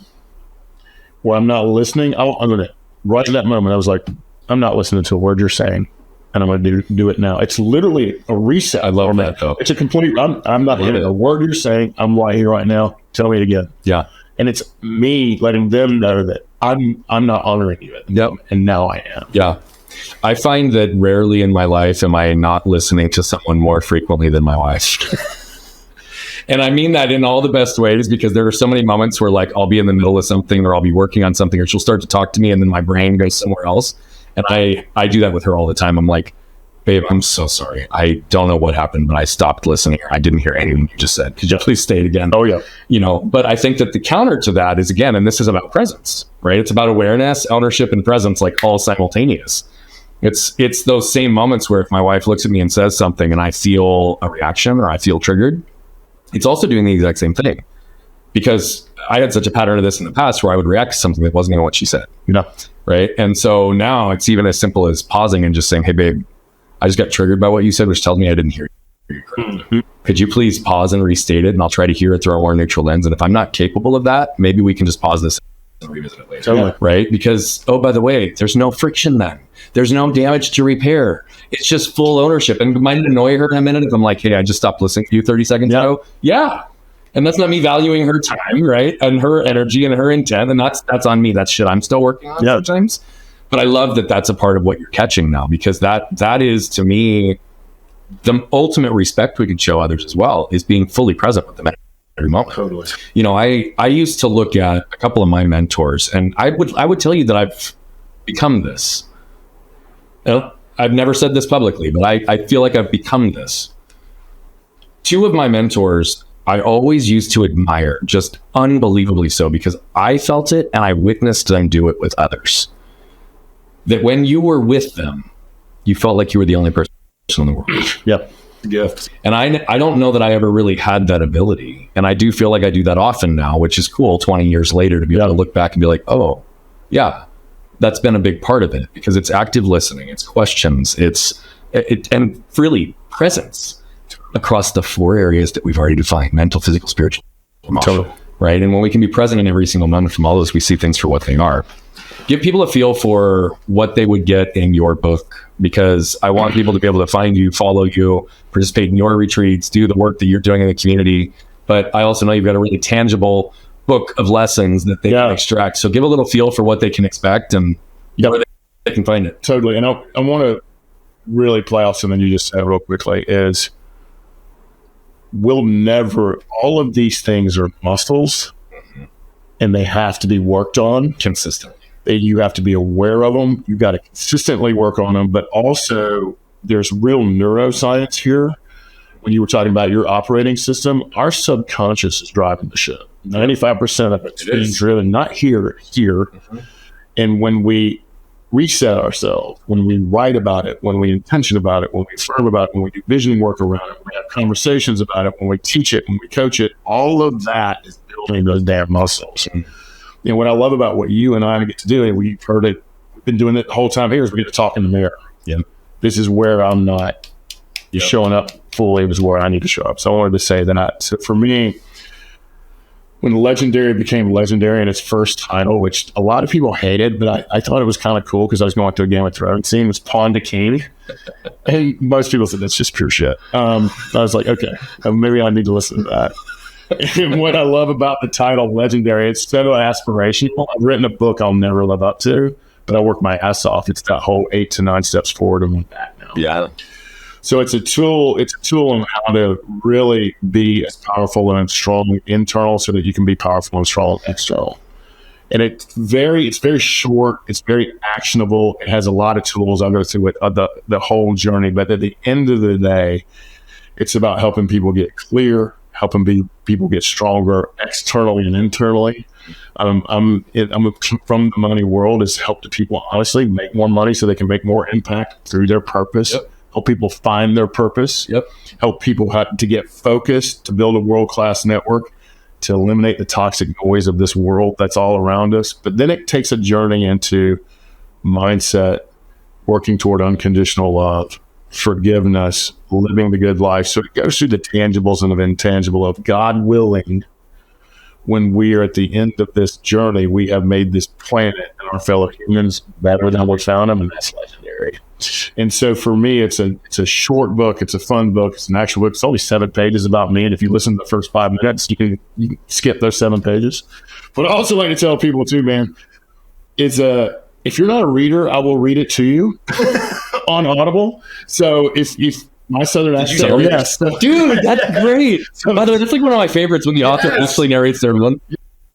where I'm not listening, I'm going to, right in that moment, I was like, I'm not listening to a word you're saying, and I'm going to do it now. It's literally a reset. I love that, though. It's a complete, I'm not hearing a word you're saying. I'm right here, right now. Tell me it again. Yeah. And it's me letting them know that I'm not honoring you. Yep. And now I am. Yeah. I find that rarely in my life am I not listening to someone more frequently than my wife. And I mean that in all the best ways, because there are so many moments where, like, I'll be in the middle of something, or I'll be working on something, or she'll start to talk to me, and then my brain goes somewhere else. And I do that with her all the time. I'm like, babe, I'm so sorry. I don't know what happened, but I stopped listening. I didn't hear anything you just said. Could you please say it again? Oh, yeah. But I think that the counter to that is, again, and this is about presence, right? It's about awareness, ownership, and presence, like all simultaneous. It's those same moments where if my wife looks at me and says something and I feel a reaction or I feel triggered, it's also doing the exact same thing. Because I had such a pattern of this in the past where I would react to something that wasn't even what she said. Right? And so now it's even as simple as pausing and just saying, hey, babe, I just got triggered by what you said, which tells me I didn't hear you correctly. Could you please pause and restate it? And I'll try to hear it through a more neutral lens. And if I'm not capable of that, maybe we can just pause this and revisit it later. Totally. Right? Because, oh, by the way, there's no friction then. There's no damage to repair. It's just full ownership. And might it annoy her in a minute if I'm like, hey, I just stopped listening to you 30 seconds ago? Yeah. And that's not me valuing her time, right? And her energy and her intent. And that's on me. That's shit I'm still working on sometimes. But I love that that's a part of what you're catching now, because that is, to me, the ultimate respect we can show others as well, is being fully present with them at every moment. Totally. I used to look at a couple of my mentors, and I would tell you that I've become this. I've never said this publicly, but I feel like I've become this. Two of my mentors I always used to admire, just unbelievably so, because I felt it and I witnessed them do it with others. That when you were with them, you felt like you were the only person in the world. Yep. Gift. And I don't know that I ever really had that ability. And I do feel like I do that often now, which is cool 20 years later to be able to look back and be like, oh, yeah, that's been a big part of it, because it's active listening, it's questions, and really presence across the 4 areas that we've already defined: mental, physical, spiritual, emotional. Totally. Right? And when we can be present in every single moment from all those, we see things for what they are. Give people a feel for what they would get in your book, because I want people to be able to find you, follow you, participate in your retreats, do the work that you're doing in the community. But I also know you've got a really tangible book of lessons that they can extract. So give a little feel for what they can expect and where they can find it. Totally. And I want to really play off something you just said real quickly is, all of these things are muscles, and they have to be worked on consistently. You have to be aware of them. You got to consistently work on them, but also there's real neuroscience here. When you were talking about your operating system, our subconscious is driving the ship. 95% of it's being driven, not here. And when we reset ourselves, when we write about it, when we intention about it, when we affirm about it, when we do vision work around it, when we have conversations about it, when we teach it, when we coach it, all of that is building those damn muscles. And what I love about what you and I get to do, and we've heard it, we've been doing it the whole time here, is we get to talk in the mirror. Yeah. this is where I'm not showing up fully is where I need to show up. So I wanted to say that. So for me, when Legendary became Legendary in its first title, which a lot of people hated, but I thought it was kind of cool because I was going through a Game of Thrones scene, was Pawn to King. And most people said, that's just pure shit. I was like, okay, maybe I need to listen to that. And what I love about the title Legendary, it's so aspirational. I've written a book I'll never live up to, but I work my ass off. It's that whole 8 to 9 steps forward and back now. Yeah. So it's a tool on how to really be as powerful and strong internal so that you can be powerful and strong external. And it's very short. It's very actionable. It has a lot of tools. I'll go through it, the whole journey. But at the end of the day, it's about helping people get clear, helping people get stronger externally and internally. I'm from the money world is help the people honestly make more money so they can make more impact through their purpose. Yep. Help people find their purpose. Yep. Help people to get focused, to build a world-class network, to eliminate the toxic noise of this world that's all around us. But then it takes a journey into mindset, working toward unconditional love, forgiveness, living the good life. So it goes through the tangibles and the intangible of God willing. When we are at the end of this journey, we have made this planet and our fellow humans better than we found them, and that's legendary. And so for me, it's a short book. It's a fun book. It's an actual book. It's only 7 pages about me. And if you listen to the first 5 minutes, you can skip those 7 pages. But I also like to tell people too, man, if you're not a reader, I will read it to you on Audible. So if my Southern accent, yes, dude, that's great. By the way, that's like one of my favorites when the author actually narrates their one.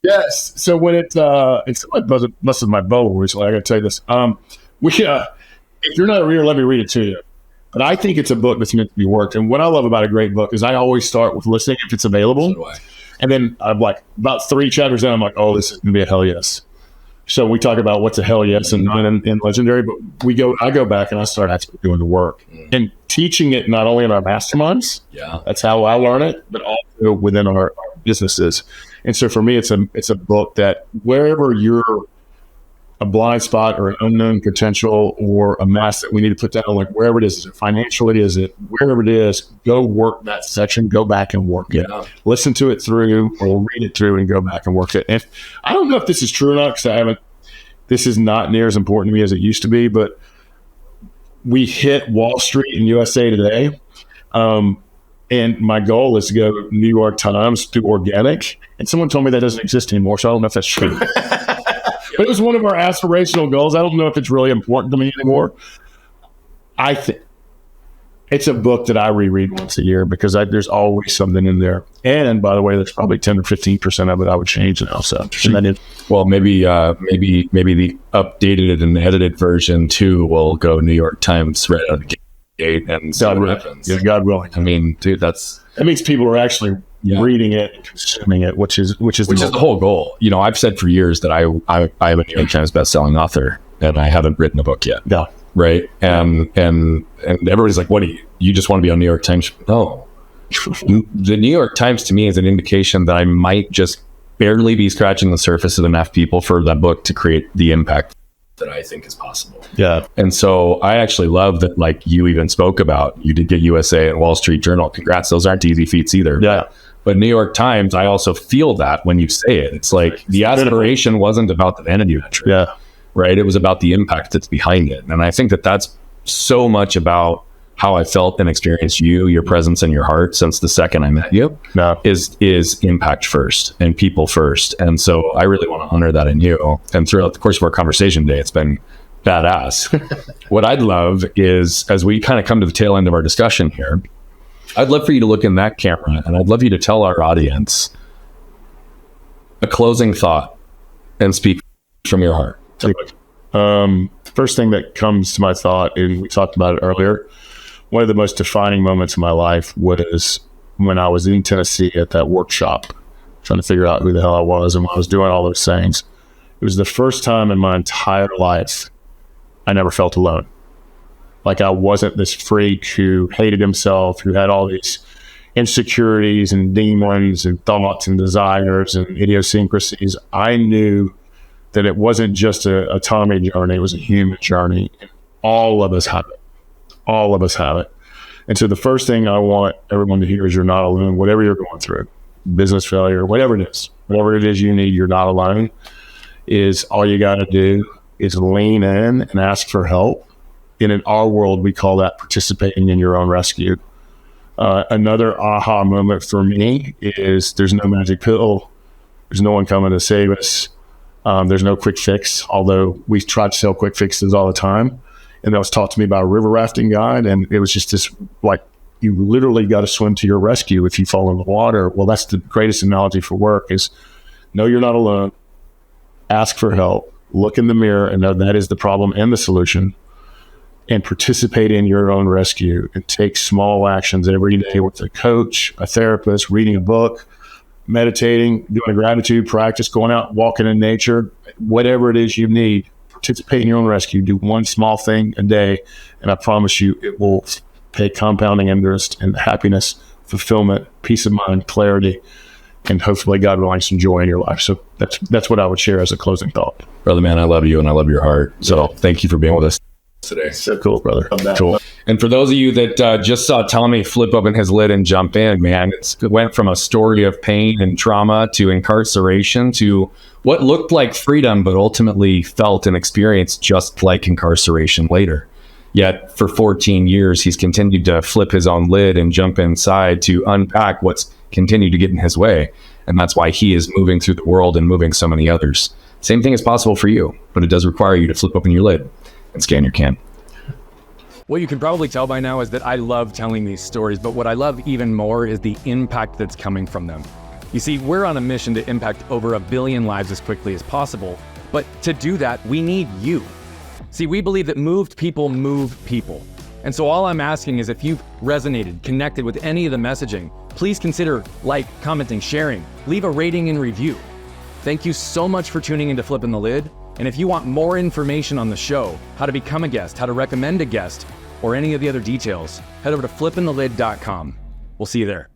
Yes. So when it's like busted my bubble recently, I got to tell you this. If you're not a reader, let me read it to you. But I think it's a book that's meant to be worked. And what I love about a great book is I always start with listening if it's available. So and then I'm like about 3 chapters in, I'm like, oh, this is going to be a hell yes. So we talk about what's a hell yes and not in Legendary, but I go back and I start actually doing the work and teaching it not only in our masterminds. Yeah, that's how I learn it, but also within our businesses. And so for me, it's a book that wherever you're a blind spot or an unknown potential or a mass that we need to put down, like wherever it is it financially, is it wherever it is, go work that section, go back and work it. Listen to it through or read it through and go back and work it. And I don't know if this is true or not, because this is not near as important to me as it used to be, but we hit Wall Street in USA Today. And my goal is to go New York Times through organic. And someone told me that doesn't exist anymore, so I don't know if that's true. But it was one of our aspirational goals. I don't know if it's really important to me anymore. I think it's a book that I reread once a year because there's always something in there. And by the way, there's probably 10 or 15% of it I would change now. So, well, maybe the updated and edited version too will go New York Times right out of the gate and see what happens. Yeah, God willing. I mean, dude, that means people are actually reading it and consuming it, which is the whole goal. You know, I've said for years that I am a New York Times bestselling author, and I haven't written a book yet. Yeah. Right. And everybody's like, what do you just want to be on New York Times? No. The New York Times to me is an indication that I might just barely be scratching the surface of enough people for that book to create the impact that I think is possible. Yeah. And so I actually love that, like you even spoke about, you did get USA and Wall Street Journal. Congrats. Those aren't easy feats either. Yeah. But New York Times, I also feel that when you say it, it's like the aspiration wasn't about the vanity metric. Yeah. Right. It was about the impact that's behind it. And I think that that's so much about how I felt and experienced you, your presence and your heart since the second I met you is impact first and people first. And so I really want to honor that in you. And throughout the course of our conversation today, it's been badass. What I'd love is, as we kind of come to the tail end of our discussion here, I'd love for you to look in that camera and I'd love you to tell our audience a closing thought and speak from your heart. First thing that comes to my thought, and we talked about it earlier, one of the most defining moments of my life was when I was in Tennessee at that workshop, trying to figure out who the hell I was and when I was doing all those things. It was the first time in my entire life I never felt alone. Like I wasn't this freak who hated himself, who had all these insecurities and demons and thoughts and desires and idiosyncrasies. I knew that it wasn't just a Tommy journey, it was a human journey. And all of us have it. All of us have it. And so the first thing I want everyone to hear is you're not alone, whatever you're going through, business failure, whatever it is you need, you're not alone. Is all you got to do is lean in and ask for help. And in our world, we call that participating in your own rescue. Another aha moment for me is there's no magic pill. There's no one coming to save us. There's no quick fix, although we try to sell quick fixes all the time. And that was taught to me by a river-rafting guide. And it was just this, like, you literally got to swim to your rescue if you fall in the water. Well, that's the greatest analogy for work is know you're not alone. Ask for help. Look in the mirror and know that is the problem and the solution. And participate in your own rescue and take small actions every day with a coach, a therapist, reading a book, meditating, doing a gratitude practice, going out, walking in nature, whatever it is you need. Participate in your own rescue. Do one small thing a day, and I promise you it will pay compounding interest and happiness, fulfillment, peace of mind, clarity, and hopefully God will find some joy in your life. So that's what I would share as a closing thought. Brother, man, I love you and I love your heart. So thank you for being with us today. So cool, brother. Cool. And for those of you that just saw Tommy flip open his lid and jump in, man, it went from a story of pain and trauma to incarceration to what looked like freedom, but ultimately felt and experienced just like incarceration later. Yet for 14 years, he's continued to flip his own lid and jump inside to unpack what's continued to get in his way. And that's why he is moving through the world and moving so many others. Same thing is possible for you, but it does require you to flip open your lid and scan your can. What you can probably tell by now is that I love telling these stories, but what I love even more is the impact that's coming from them. You see, we're on a mission to impact over 1 billion lives as quickly as possible, but to do that, we need you. See, we believe that moved people move people. And so all I'm asking is if you've resonated, connected with any of the messaging, please consider commenting, sharing, leave a rating and review. Thank you so much for tuning into Flipping the Lid. And if you want more information on the show, how to become a guest, how to recommend a guest, or any of the other details, head over to flippingthelid.com. We'll see you there.